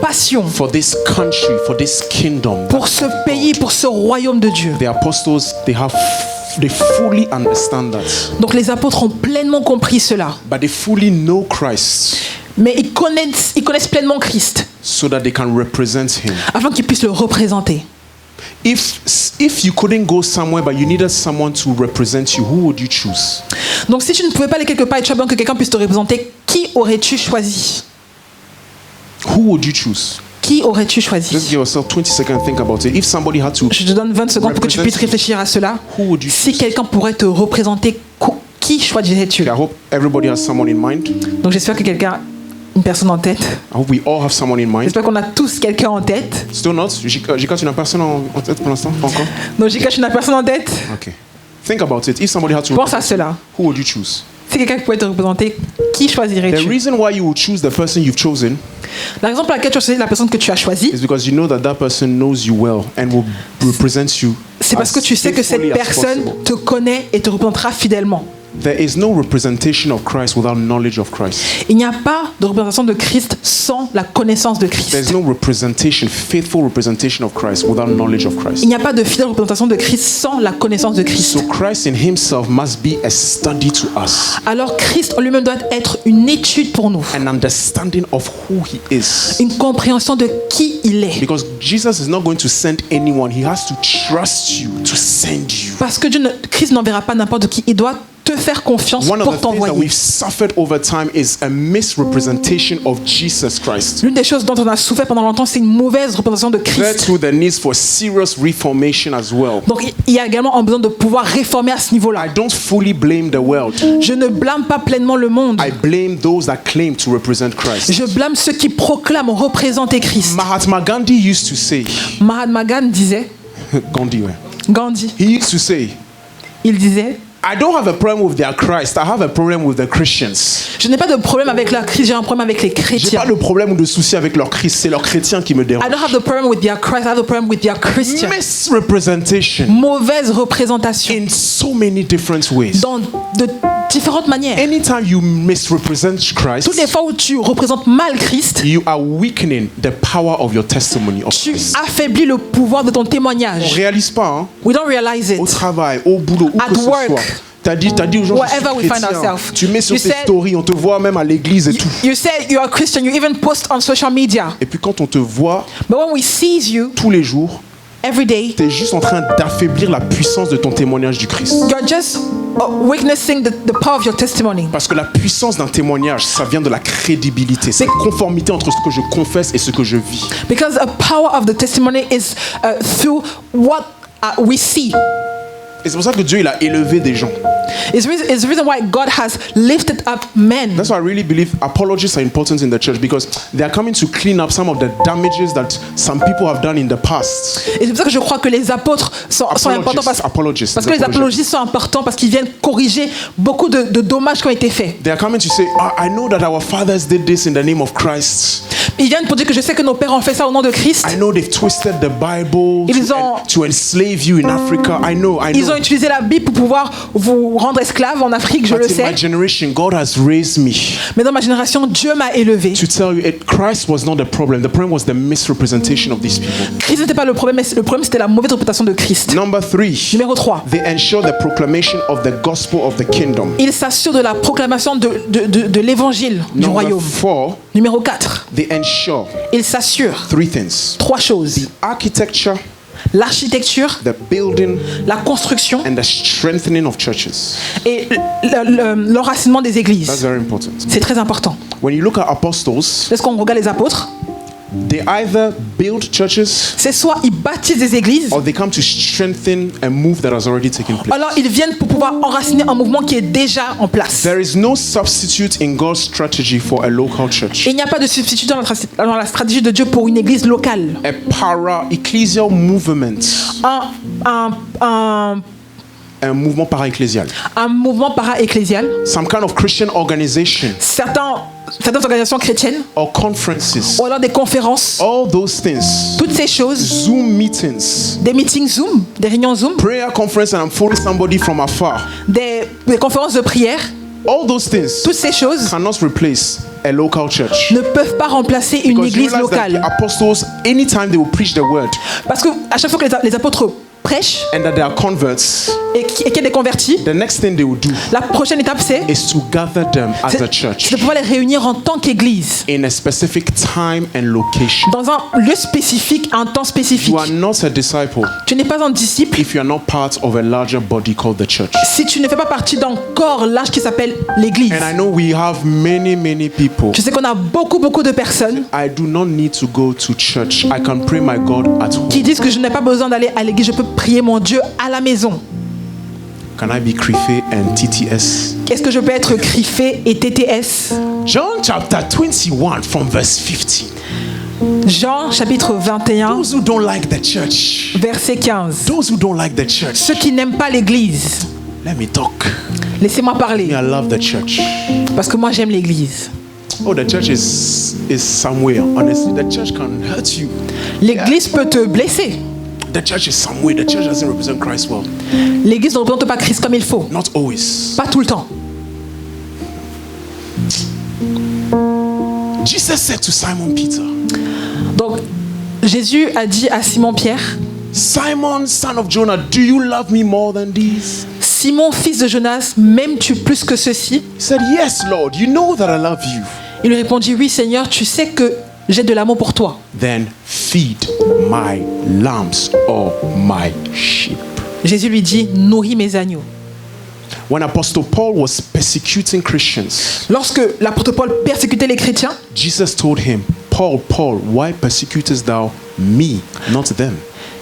passion for this country, for this kingdom. pour ce pays, pour ce royaume de Dieu. The apostles, they fully understand that, Donc les apôtres ont pleinement compris cela. but they fully know Christ Mais ils connaissent pleinement Christ, so that they can represent him. afin qu'ils puissent le représenter. If you couldn't go somewhere but you needed someone to represent you, who would you choose? Donc si tu ne pouvais pas aller quelque part et tu as besoin que quelqu'un puisse te représenter, qui aurais-tu choisi? Who would you choose? Qui aurais-tu Just choisi? give yourself 20 seconds and think about it. If somebody had to, Je te donne 20 secondes pour que tu puisses réfléchir à cela. who would you Si choose? quelqu'un pourrait te représenter, qui choisirais-tu? I hope everybody has someone in mind. Donc j'espère que quelqu'un, une personne en tête. I hope we all have someone in mind. J'espère qu'on a tous quelqu'un en tête. Still not? Jika, tu n'as personne en tête pour l'instant? Pas encore? Donc j'ai caché une personne en tête. Okay. Think about it. If somebody had to Pense à represent cela. you, who would you choose? Si quelqu'un pouvait te représenter, qui The choisirais-tu? reason why you would choose the person you've chosen La raison pour laquelle tu as choisi la personne que tu as choisie, is because you know that that person knows you well and will represent you. c'est parce as que tu sais que cette faithfully as personne possible. te connaît et te représentera fidèlement. There is no representation of Christ without knowledge of Christ. Il n'y a pas de représentation de Christ sans la connaissance de There's Christ. no representation, faithful representation of Christ without knowledge of Christ. Il n'y a pas de fidèle représentation de Christ sans la connaissance de Christ. So Christ in himself must be a study to us, Alors Christ en lui-même doit être une étude pour nous, an understanding of who he is. une compréhension de qui il est. Because Jesus is not going to send anyone. He has to trust you to send you. Parce que Christ n'enverra pas n'importe qui, il doit te faire confiance One of pour the things that t'envoyer. we've suffered over time is a misrepresentation of Jesus Christ. L'une des choses dont on a souffert pendant longtemps, c'est une mauvaise représentation de There Christ. too, there needs for serious reformation as well. Donc il y a également un besoin de pouvoir réformer à ce niveau-là. I don't fully blame the world. Je ne blâme pas pleinement le monde. I blame those that claim to represent Christ. Je blâme ceux qui proclament représenter Christ. Mahatma Gandhi used to say, Mahatma Gandhi disait, Gandhi, ouais. Gandhi, He used to say, il disait, I don't have a problem with their Christ. I have a problem with the Christians. je n'ai pas de problème avec la Christ, j'ai un problème avec les J'ai chrétiens. pas de problème ou de souci avec leur Christ. C'est leurs chrétiens qui me I dérangent. don't have the problem with their Christ, I have the problem with their Christians. Misrepresentation Mauvaise représentation in so many different ways. dans de différentes manières. Anytime you misrepresent Toutes les Christ, fois où tu représentes mal Christ, you are weakening the power of your testimony of tu Christ. affaiblis le pouvoir de ton On témoignage. réalise pas, hein? We don't realize Au it. travail, au boulot, où At que ce work. soit. T'as dit aux gens, je suis Wherever we find chrétien. ourselves. Tu mets sur You tes said- stories, on te voit même à l'église et tout. You say you are a Christian, you even post on social media. Et puis quand on te voit But when we seize you tous les jours, every day, tu es juste en train d'affaiblir la puissance de ton témoignage du Christ. you're just witnessing the power of your testimony. Parce que la puissance d'un témoignage, ça vient de la crédibilité. C'est la conformité entre ce que je confesse et ce que je vis. Because the power of the testimony is through what we see. Et c'est pour ça que Dieu il a élevé des gens. It's the reason why God has lifted up men. That's why I really believe apologists are important in the church because they are coming to clean up some of the damages that some people have done in the past. Et c'est pour ça que je crois que les apôtres sont importants Apologists. parce que les apologistes sont importants parce qu'ils viennent corriger beaucoup de dommages qui ont été faits. They are coming to say, I know that our fathers did this in the name of Christ. Ils viennent pour dire que je sais que nos pères ont fait ça au nom de Christ. I know they've twisted the Bible Ils ont- to enslave you in Africa. I know. Ils ont utilisé la Bible pour pouvoir vous rendre esclave en Afrique, je But le in sais. my generation, God has raised me Mais dans ma génération, Dieu m'a élevé. to tell you Christ was not the problem. The problem was the misrepresentation of these people. Christ n'était pas le problème, mais le problème c'était la mauvaise interprétation de Christ. Number 3, Numéro 3. they ensure the proclamation of the gospel of the kingdom. Il s'assure de la proclamation de l'évangile du Number royaume. 4, Numéro 4. they ensure Il s'assure 3 things: 3 choses. architecture, L'architecture, the building, la construction and the strengthening of churches. et l'enracinement des That's églises. very important. C'est très important. When you look at apostles, Lorsqu'on regarde les apôtres, they either build churches c'est soit ils bâtissent des églises, or they come to strengthen a move that has already taken place. alors ils viennent pour pouvoir enraciner un mouvement qui est déjà en place. There is no substitute in God's strategy for a local church. Et il n'y a pas de substitut dans la stratégie de Dieu pour une église locale. A para-ecclesial movement, un mouvement para-ecclésial, Un mouvement para-ecclésial. some kind of Christian organization Certaines organisations chrétiennes, or conferences, ou alors des conférences, all those things, toutes ces choses, Zoom meetings, des meetings Zoom, des réunions Zoom, prayer conference and I'm phoning somebody from afar. des conférences de prière, All those things toutes ces choses cannot replace a local church. ne peuvent pas remplacer une Because you église realize that the locale. apostles, anytime they will preach the word Parce que à chaque fois que les apôtres prêchent and that they are converts, et qu'il y a des convertis, the next thing they will do la prochaine étape c'est is to gather them as a church de pouvoir les réunir en tant qu'église in a specific time and location. dans un lieu spécifique, un temps spécifique. You are not a disciple Tu n'es pas un disciple if you are not part of a larger body called the church. si tu ne fais pas partie d'un corps large qui s'appelle l'église. And I know we have many people. Je sais qu'on a beaucoup de personnes I do not need to go to church. I can pray my God at home. qui disent que je n'ai pas besoin d'aller à l'église, je peux prier mon Dieu à la maison. Can I be Krife and TTS? Est-ce que je peux être Criffé et TTS? John chapter 21 from verse 15. Jean chapitre 21, Those who don't like the church. verset 15. Those who don't like the church. Ceux qui n'aiment pas l'église, Let me talk. laissez-moi parler, I love the church. parce que moi j'aime l'église. Oh, the church is somewhere. Honestly, the church can hurt you. L'église peut te blesser. The church is somewhere. The church doesn't represent Christ well. L'église ne représente pas Christ comme il faut. Not always. Pas tout le temps. Jesus said to Simon Peter, Donc Jésus a dit à Simon-Pierre, Simon, son of Jonah, do you love me more than these? Simon, fils de Jonas, m'aimes-tu plus que ceci? He said, yes, Lord, you know that I love you. Il lui répondit, oui Seigneur, tu sais que j'ai de l'amour pour toi. Then feed my lambs or my sheep. Jésus lui dit, nourris mes agneaux. When Apostle Paul was persecuting Christians, Lorsque l'apôtre Paul persécutait les chrétiens, Jesus told him, Paul, why persecutest thou me, not them?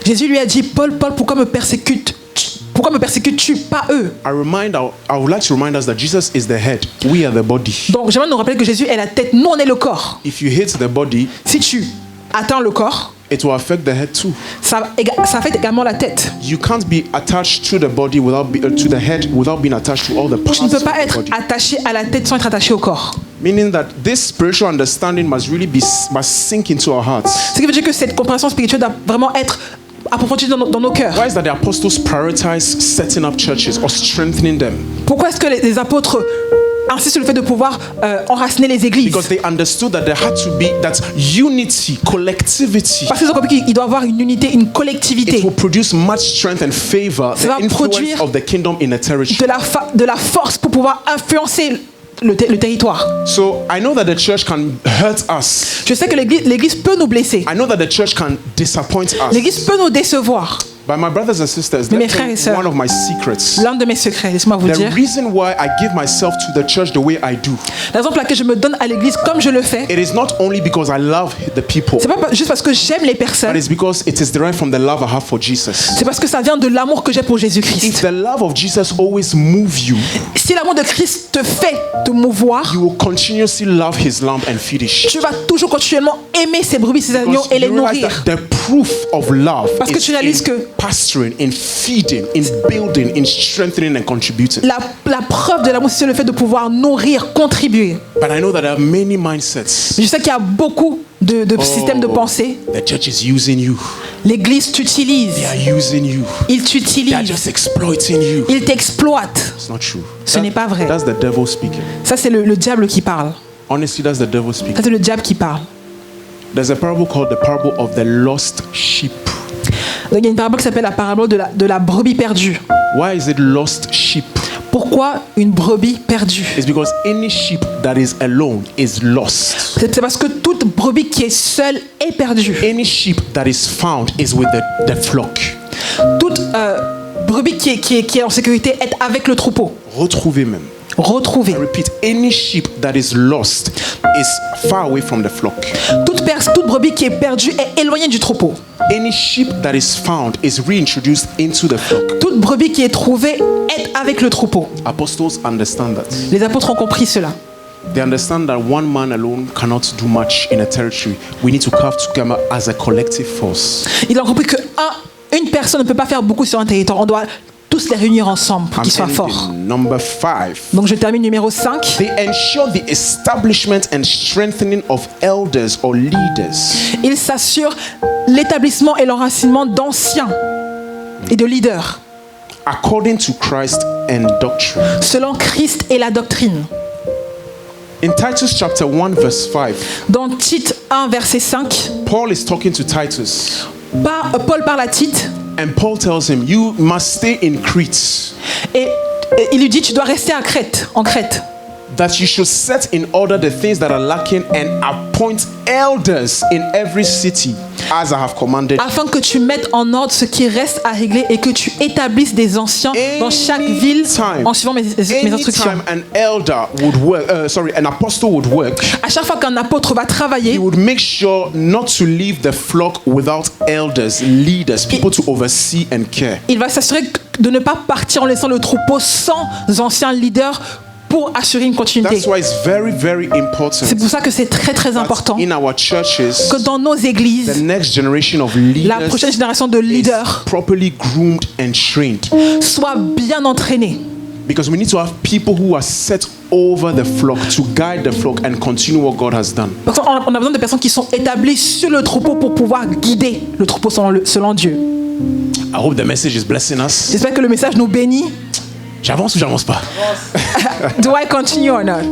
Jésus lui a dit, Paul, pourquoi me persécutes-tu, pas eux? I would like to remind us that Jesus is the head. We are the body. Donc j'aimerais nous rappeler que Jésus est la tête, nous on est le corps. If you hit the body, Si tu atteins le corps, it will affect the head too. ça affecte également la tête. You can't be attached to the body to the head without being attached to all the parts Tu ne of peux pas the être body. attaché à la tête sans être attaché au corps. Meaning that this spiritual understanding must sink into our hearts. Ce qui veut dire que cette compréhension spirituelle doit vraiment être approfondie dans nos cœurs. Why is that the apostles prioritize setting up churches or strengthening them? Pourquoi est-ce que les apôtres insistent sur le fait de pouvoir enraciner les églises? Because they understood that there had to be that unity, collectivity. Parce qu'ils ont compris qu'il doit y avoir une unité, une collectivité, It will produce much strength and favor Ça va the influence produire of the kingdom in a territory. de la force pour pouvoir influencer le territoire. So I know that the church can hurt us. Je sais que l'église peut nous blesser. I know that the church can disappoint us. L'église peut nous décevoir. But my brothers and sisters, Mais mes that's frères et sœurs, one of my secrets. L'un de mes secrets, laissez-moi vous The dire, reason why I give myself to the church the way I do, la raison pour laquelle je me donne à l'église comme je le fais, it is not only because I love the people, c'est pas juste parce que j'aime les but personnes, it's because it is derived from the love I have for Jesus. c'est parce que ça vient de l'amour que j'ai pour If Jésus-Christ. the love of Jesus always moves you, Si l'amour de Christ te fait te mouvoir, you will continuously love his lamb and feed his sheep. tu vas toujours continuellement aimer ses brebis, ses agneaux Because et les you realize nourrir. that the proof of love Parce que tu réalises is que in pastoring, in feeding, in building, in strengthening and contributing. La preuve de l'amour, c'est le fait de pouvoir nourrir, contribuer. But I know that there are many mindsets. Je sais qu'il y a beaucoup de systèmes de pensée. The church is using you. L'Église t'utilise. They are using you. Il They are t'utilise. just exploiting you. Il t'exploite. It's not true. Ce n'est pas vrai. That's the devil speaking. Ça, c'est le diable qui parle. Honestly, that's the devil Ça, speaking. c'est le diable qui parle. There's a parable called the parable of the lost sheep. Donc, il y a une parabole qui s'appelle la parabole de la brebis perdue. Why is it lost sheep? Pourquoi une brebis perdue? It's because any sheep that is alone is lost. C'est parce que toute brebis qui est seule est perdue. Any sheep that is found is with the flock. Toute brebis qui est en sécurité est avec le troupeau. Retrouvez même. Retrouvée. I repeat, any sheep that is lost is far away from the flock. Toute brebis qui est perdue est éloignée du troupeau. Any sheep that is found is reintroduced into the flock. Toute brebis qui est trouvée est avec le troupeau. Apostles understand that. Les apôtres ont compris cela. They understand that one man alone cannot do much in a territory. We need to come together as a collective force. Ils ont compris qu'une personne ne peut pas faire beaucoup sur un territoire. On doit tous les réunir ensemble pour qu'ils soient forts. Number 5. Donc je termine numéro 5. They ensure the establishment and strengthening of elders or leaders. Ils s'assurent l'établissement et l'enracinement d'anciens et de leaders According to Christ and doctrine. selon Christ et la doctrine. In Titus chapter 1 verse 5, Dans Tite 1 verset 5, Paul is talking to Titus. Paul parle à Tite And Paul tells him, you must stay in Crete, et il lui dit tu dois rester en Crète. that you should set in order the things that are lacking and appoint elders in every city as I have commanded. Afin que tu mettes en ordre ce qui reste à régler et que tu établisses des anciens dans chaque ville en suivant mes instructions. Anytime an elder would work, an apostle would work, À chaque fois qu'un apôtre va he travailler, would make sure not to leave the flock without elders, leaders, people to oversee and care. il va s'assurer de ne pas partir en laissant le troupeau sans anciens leaders pour assurer une continuité. That's why it's very, very important C'est pour ça que c'est très très important in our churches, que dans nos the églises, next generation of la leaders prochaine génération de is leaders properly groomed and trained. soit bien entraînée. Because we need to have people who are set over the flock to guide the flock and continue what God has done. Parce qu'on a besoin de personnes qui sont établies sur le troupeau pour pouvoir guider le troupeau selon Dieu. I hope the message is blessing us. J'espère que le message nous bénit. J'avance ou j'avance pas? Do I continue or not?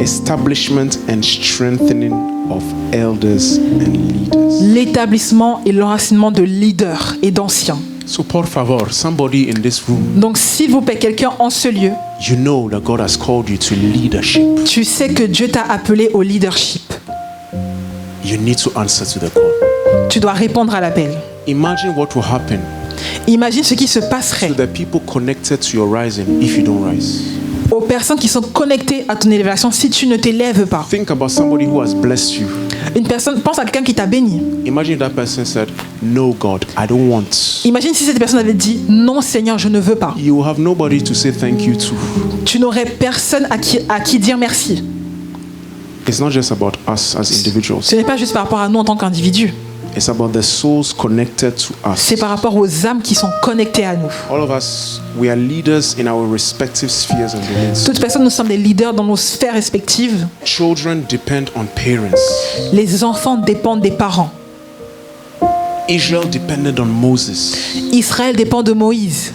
Establishment and strengthening of elders and leaders. L'établissement et l'enracinement de leaders et d'anciens. So por favor, somebody in this room, Donc s'il vous plaît, quelqu'un en ce lieu, you know that God has called you to leadership. tu sais que Dieu t'a appelé au leadership. You need to answer to the call. Tu dois répondre à l'appel. Imagine what will happen Imagine ce qui se passerait to the people connected to your rising if you don't rise. aux personnes qui sont connectées à ton élévation si tu ne t'élèves pas. Think about somebody who has blessed you. Une personne, pense à quelqu'un qui t'a béni. Imagine that person said, no God, I don't want. Imagine si cette personne avait dit non Seigneur, je ne veux pas. You will have nobody to say thank you to. Tu n'aurais personne à qui dire merci. It's not just about us as individuals. Ce n'est pas juste par rapport à nous en tant qu'individus. It's about the souls connected to us. C'est par rapport aux âmes qui sont connectées à nous. All of us, we are leaders in our respective spheres and domains. Toutes personnes, nous sommes des leaders dans nos sphères respectives. Children depend on parents. Les enfants dépendent des parents. Israel depended on Moses. Israël dépend de Moïse.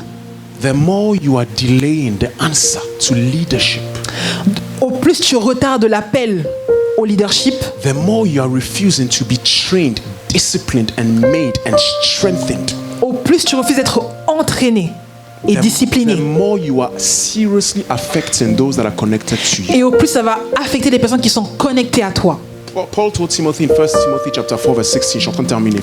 The more you are delaying the answer to leadership, Au plus tu retardes l'appel au leadership, the more you are refusing to be trained, disciplined, and made and strengthened, au plus tu refuses d'être entraîné et the discipliné. more you are seriously affecting those that are connected to you. Et au plus ça va affecter les personnes qui sont connectées à toi. Well, Paul told Timothy in 1 Timothy chapter 4 verse 16, je suis en train de terminer.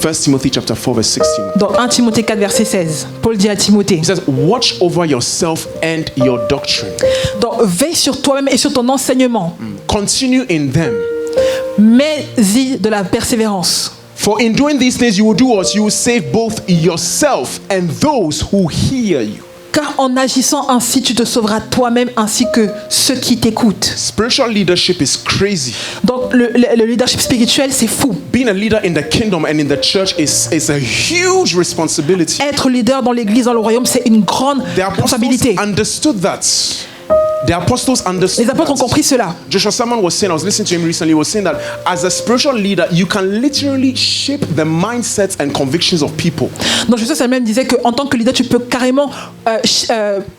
1 Timothy chapter 4 verse 16. Dans 1 Timothée 4 verset 16, Paul dit à Timothée, He says, watch over yourself and your doctrine. donc, veille sur toi-même et sur ton enseignement. Continue in them. Mets-y de la persévérance. For in doing these things you will do what? You will save both yourself and those who hear you. car en agissant ainsi, tu te sauveras toi-même ainsi que ceux qui t'écoutent. Spiritual leadership is crazy. Donc le leadership spirituel, c'est fou. Being a leader in the kingdom and in the church is a huge responsibility. Être leader dans l'église, dans le royaume, c'est une grande The apostles responsabilité. understood that. The apostles understood Les apôtres ont that. compris cela. Joshua Salmon was saying, I was listening to him recently, he was saying that as a spiritual leader, you can literally shape the mindsets and convictions of people. Donc Jésus même disait qu'en tant que leader, tu peux carrément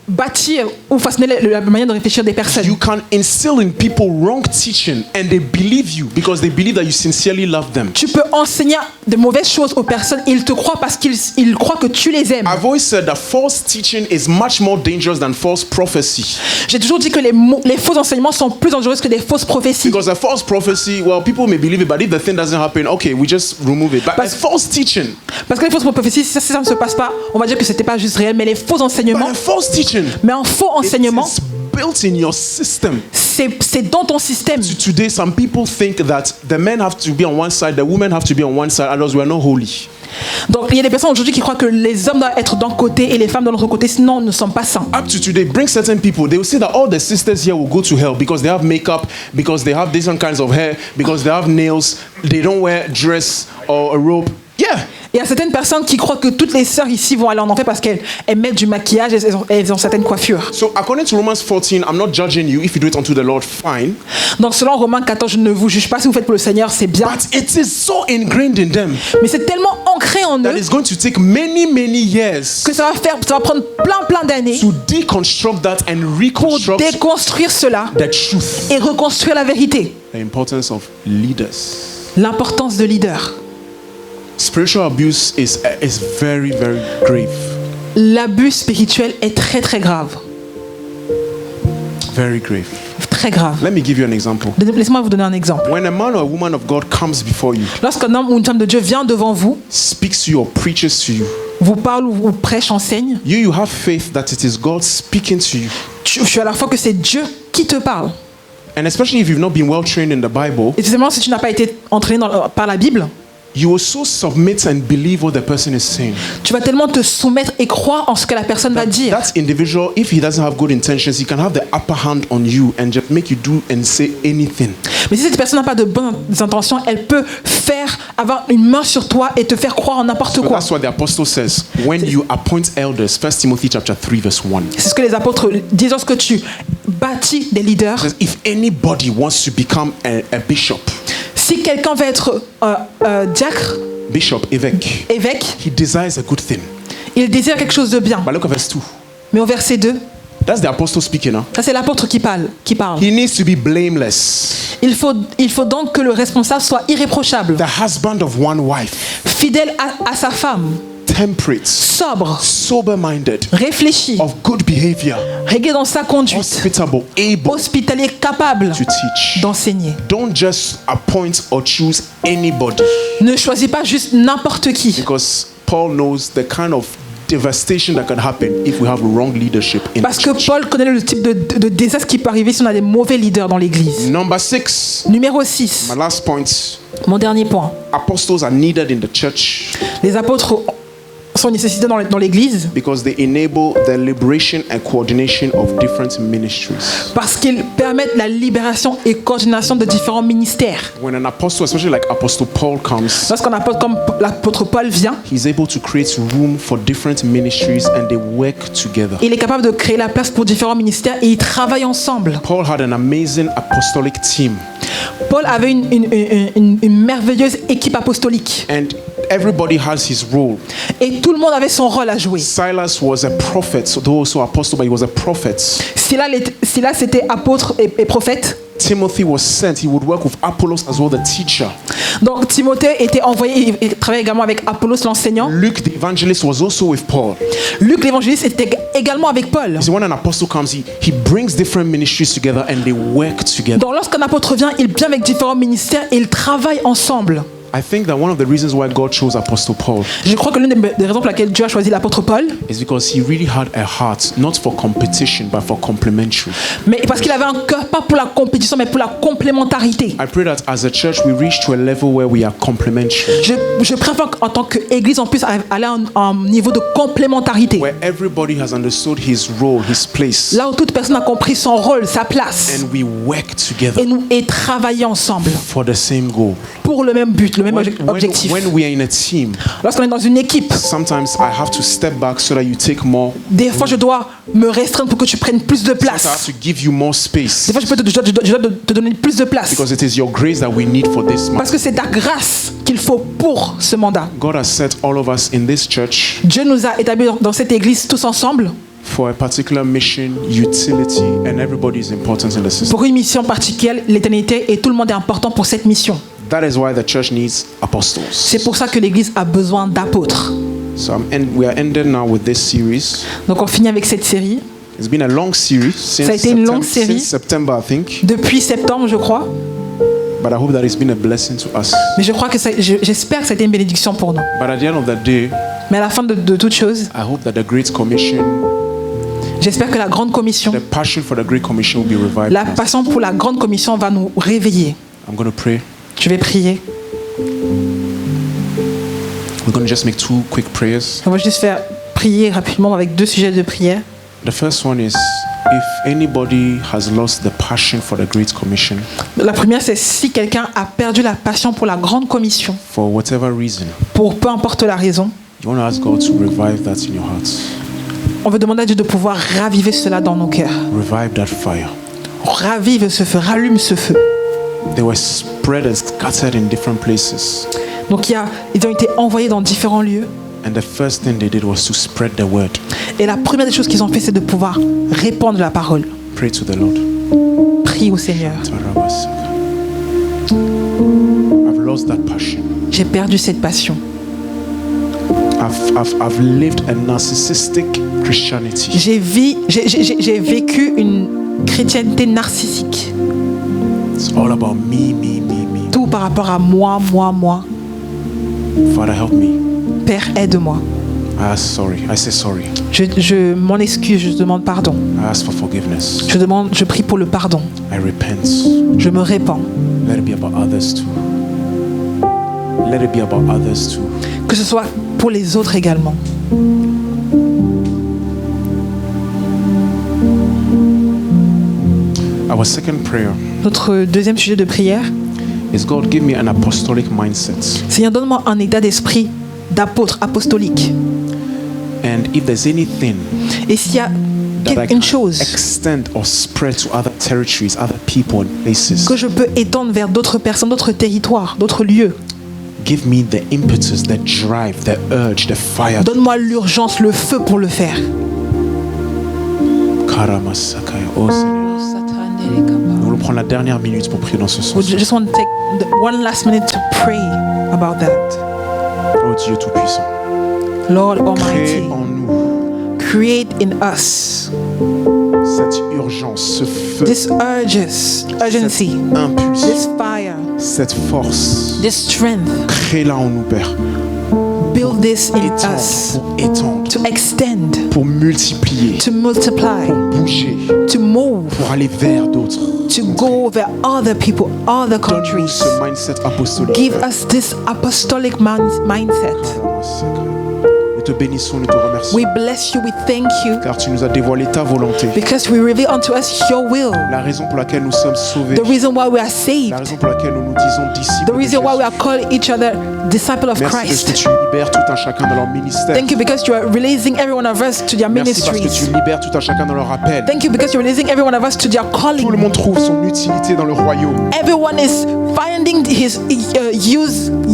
bâtir ou façonner la manière de réfléchir des personnes. You can instill in people wrong teaching and they believe you because they believe that you sincerely love them. Tu peux enseigner de mauvaises choses aux personnes. Ils te croient parce qu'ils croient que tu les aimes. I've always said that false teaching is much more dangerous than false prophecy. J'ai toujours dit que les faux enseignements sont plus dangereux que des fausses prophéties. Because a false prophecy, well, people may believe it, but if the thing doesn't happen, okay, we just remove it. But a false teaching, Parce que les fausses prophéties, si ça ne se passe pas, on va dire que c'était pas juste réel, mais les faux enseignements, but a false teaching, mais un faux enseignement, it's built in your system. c'est dans ton système. Today, some people think that the men have to be on one side, the women have to be on one side, otherwise we are not holy. Donc il y a des personnes aujourd'hui qui croient que les hommes doivent être d'un côté et les femmes de l'autre côté, sinon nous ne sommes pas saints. Up to today, bring certain people, they will say that all the sisters here will go to hell because they have makeup, because they have different kinds of hair, because they have nails, they don't wear dress or a robe. Yeah. Il y a certaines personnes qui croient que toutes les sœurs ici vont aller en enfer parce qu'elles mettent du maquillage et elles ont certaines coiffures. So according to Romans 14, I'm not judging you. If you do it unto the Lord, fine. Donc selon Romains 14, je ne vous juge pas si vous faites pour le Seigneur, c'est bien. But it is so ingrained in them Mais c'est tellement ancré en that eux it's going to take many years que ça va prendre plein d'années to deconstruct that and pour reconstruct déconstruire cela the truth. et reconstruire la vérité. The importance of leaders. L'importance de leader. Spiritual abuse is very grave. L'abus spirituel est très grave. Very grave. Très grave. Let me give you an example. Laissez-moi vous donner un exemple. When a man or a woman of God comes before you, Lorsqu'un homme ou une femme de Dieu vient devant vous, speaks to you or preaches to you, vous parle ou vous prêche, enseigne, you have faith that it is God speaking to you. tu as à la fois que c'est Dieu qui te parle. And especially if you've not been well trained in the Bible, Et seulement si tu n'as pas été entraîné par la Bible, you will so submit and believe what the person is saying. tu vas tellement te soumettre et croire en ce que la personne va dire. That individual, if he doesn't have good intentions, he can have the upper hand on you and just make you do and say anything. Mais si cette personne n'a pas de bonnes intentions, elle peut avoir une main sur toi et te faire croire en n'importe So quoi. that's what the apostle says. When you appoint elders, 1 Timothy chapter 3 verse 1. C'est ce que les apôtres disent lorsque tu bâtis des leaders. It says, if anybody wants to become a bishop, Si quelqu'un veut être diacre, bishop, évêque, évêque, he desires a good thing. il désire quelque chose de bien. But look at verse 2. Mais au verset 2, That's the apostle speaking now. ça c'est l'apôtre qui parle. He needs to be blameless, Il faut donc que le responsable soit irréprochable, the husband of one wife, fidèle à sa femme, temperate, sobre, sober-minded, réfléchi, of good behavior, réglé dans sa conduite, hospitable, able hospitalier, capable to teach. d'enseigner. Don't just appoint or choose anybody, Ne choisis pas juste n'importe qui. because Paul knows the kind of devastation that can happen if we have wrong leadership in Parce the que church. Paul connaît le type de désastre qui peut arriver si on a des mauvais leaders dans l'église. Number 6, Numéro 6, my last point. mon dernier point. Apostles are needed in the church Les apôtres sont nécessités dans l'église because they enable the liberation and coordination of different ministries. parce qu'ils permettent la libération et coordination de différents ministères. When an apostle, especially like Apostle Paul, comes, Lorsqu'un apôtre comme l'apôtre Paul vient, he's able to create room for different ministries and they work together. il est capable de créer la place pour différents ministères et ils travaillent ensemble. Paul had an amazing apostolic team, Paul avait une merveilleuse équipe apostolique and everybody has his role. et tout le monde avait son rôle à jouer. Silas was a prophet, so though also apostle, but he was a prophet. Silas était apôtre et prophète. Timothy was sent. He would work with Apollos as well, the teacher. Donc Timothée était envoyé et travaillait également avec Apollos l'enseignant. Luke the evangelist was also with Paul. Luc l'évangéliste était également avec Paul. So when an apostle comes, he brings different ministries together and they work together. Donc lorsqu'un apôtre vient, il vient avec différents ministères et ils travaillent ensemble. I think that one of the reasons why God chose Apostle Paul Je crois que l'une des raisons pour laquelle Dieu a choisi l'apôtre Paul, is because he really had a heart not for competition but for complementary. mais parce qu'il avait un cœur pas pour la compétition mais pour la complémentarité. I pray that as a church we reach to a level where we are complementary, Je préfère qu'en tant qu'église on puisse aller à un niveau de complémentarité. where everybody has understood his role, his place, Là où toute personne a compris son rôle, sa place, and we work together et travailler ensemble for the same goal. pour le même but, le même objectif. When we are in a team, Lorsqu'on est dans une équipe, sometimes I have to step back so that you take more. des fois je dois me restreindre pour que tu prennes plus de I have place. to give you more space Des fois je dois te donner plus de place. because it is your grace that we need for this Parce month. que c'est ta grâce qu'il faut pour ce mandat. God has set all of us in this church Dieu nous a établis dans cette église tous ensemble for a particular mission, utility, and everybody is important in the system. pour une mission particulière, l'éternité, et tout le monde est important pour cette mission. That is why the church needs apostles. C'est pour ça que l'église a besoin d'apôtres. So we are ending now with this series. Donc on finit avec cette série. It's been a long series Ça a since été une longue September, série. since September, I think. Depuis septembre, je crois. But I hope that it's been a blessing to us. Mais je crois que j'espère que ça a été une bénédiction pour nous. But at the end of the day, Mais à la fin de toute chose, I hope that the Great Commission, j'espère que la grande commission, the passion for the Great Commission will be revived. la in us. passion pour la grande commission va nous réveiller. I'm going to pray. Je vais prier. We're going to just make two quick prayers. On va juste faire prier rapidement avec 2 sujets de prière. The first one is if anybody has lost the passion for the Great Commission La première, c'est si quelqu'un a perdu la passion pour la grande commission, for whatever reason, pour peu importe la raison, you want to ask God to revive that in your hearts. on veut demander à Dieu de pouvoir raviver cela dans nos cœurs. Revive that fire. Ravive ce feu, rallume ce feu. They were spread and scattered in different places. Donc ils ont été envoyés dans différents lieux. And the first thing they did was to spread the word. Et la première des choses qu'ils ont fait, c'est de pouvoir répandre la parole. Pray to the Lord. Prie au Seigneur. I've lost that passion. J'ai perdu cette passion. I've lived a narcissistic Christianity. J'ai vécu une chrétienté narcissique. It's all about me. Tout par rapport à moi. Father, help me. Père, aide-moi. I say sorry. Je m'en excuse, je demande pardon. I ask for forgiveness. Je prie pour le pardon. I repent. Je me répands. Let it be about others too. Let it be about others too. Que ce soit pour les autres également. Our second prayer Notre deuxième sujet de prière, is God give me an apostolic mindset. Seigneur, donne-moi un état d'esprit d'apôtre apostolique. And if there's anything Et s'il y a that I une can chose extend or spread to other territories, other people and places, que je peux étendre vers d'autres personnes, d'autres territoires, d'autres lieux, give me the impetus, the drive, the urge, the fire. donne-moi l'urgence, le feu pour le faire. Karamasakaya. Oh Seigneur, nous allons prendre la dernière minute pour prier dans ce We sens. just want to take one last minute to pray about that. Oh Dieu Tout-Puissant, Lord crée Almighty, en nous create in us cette urgence, ce feu, this urgency, cette impulsion, this fire, cette force. this strength. Crée-la en nous, Père. Build this in Étendre, us pour étendre, to extend, pour multiplier, to multiply, pour bouger, to move, pour aller vers d'autres. to go over other people, other Donne-nous countries. ce mindset apostolique. Give us this apostolic mindset. Nous te bénissons, nous te remercions, We bless you, we thank you, car tu nous as dévoilé ta volonté. because we reveal unto us your will. La raison pour laquelle nous sommes sauvés, The reason why we are la saved, raison pour laquelle nous nous disons disciples the de reason why we are Jésus. calling each other disciple of Merci parce que Christ. tu libères tout un chacun dans leur ministère. Thank you because you are releasing every one of us to their Merci parce que ministries. tu libères tout un chacun dans leur appel. Thank you because you're releasing every one of us to their Tout le calling. monde trouve son utilité dans le royaume. Everyone is finding his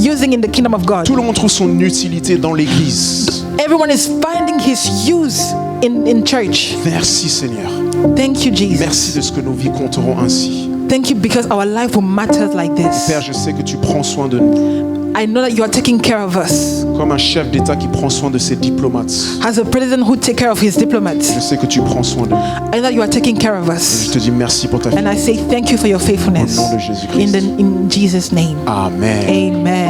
using in the kingdom of God. Tout le monde trouve son utilité dans l'église. Everyone is finding his use in church. Merci Seigneur. Thank you, Jesus. Merci de ce que nos vies compteront ainsi. Thank you because our life will matter like this. Père, je sais que tu prends soin de nous. I know that you are taking care of us. Comme un chef d'État qui prend soin de ses diplomates. As a president who take care of his Je diplomats, sais que tu prends soin de nous. I know that you are taking care of Et us. je te dis merci pour ta And I fidélité. say thank you for your faithfulness. Au nom de Jésus-Christ. In Jesus' name. Amen. Amen.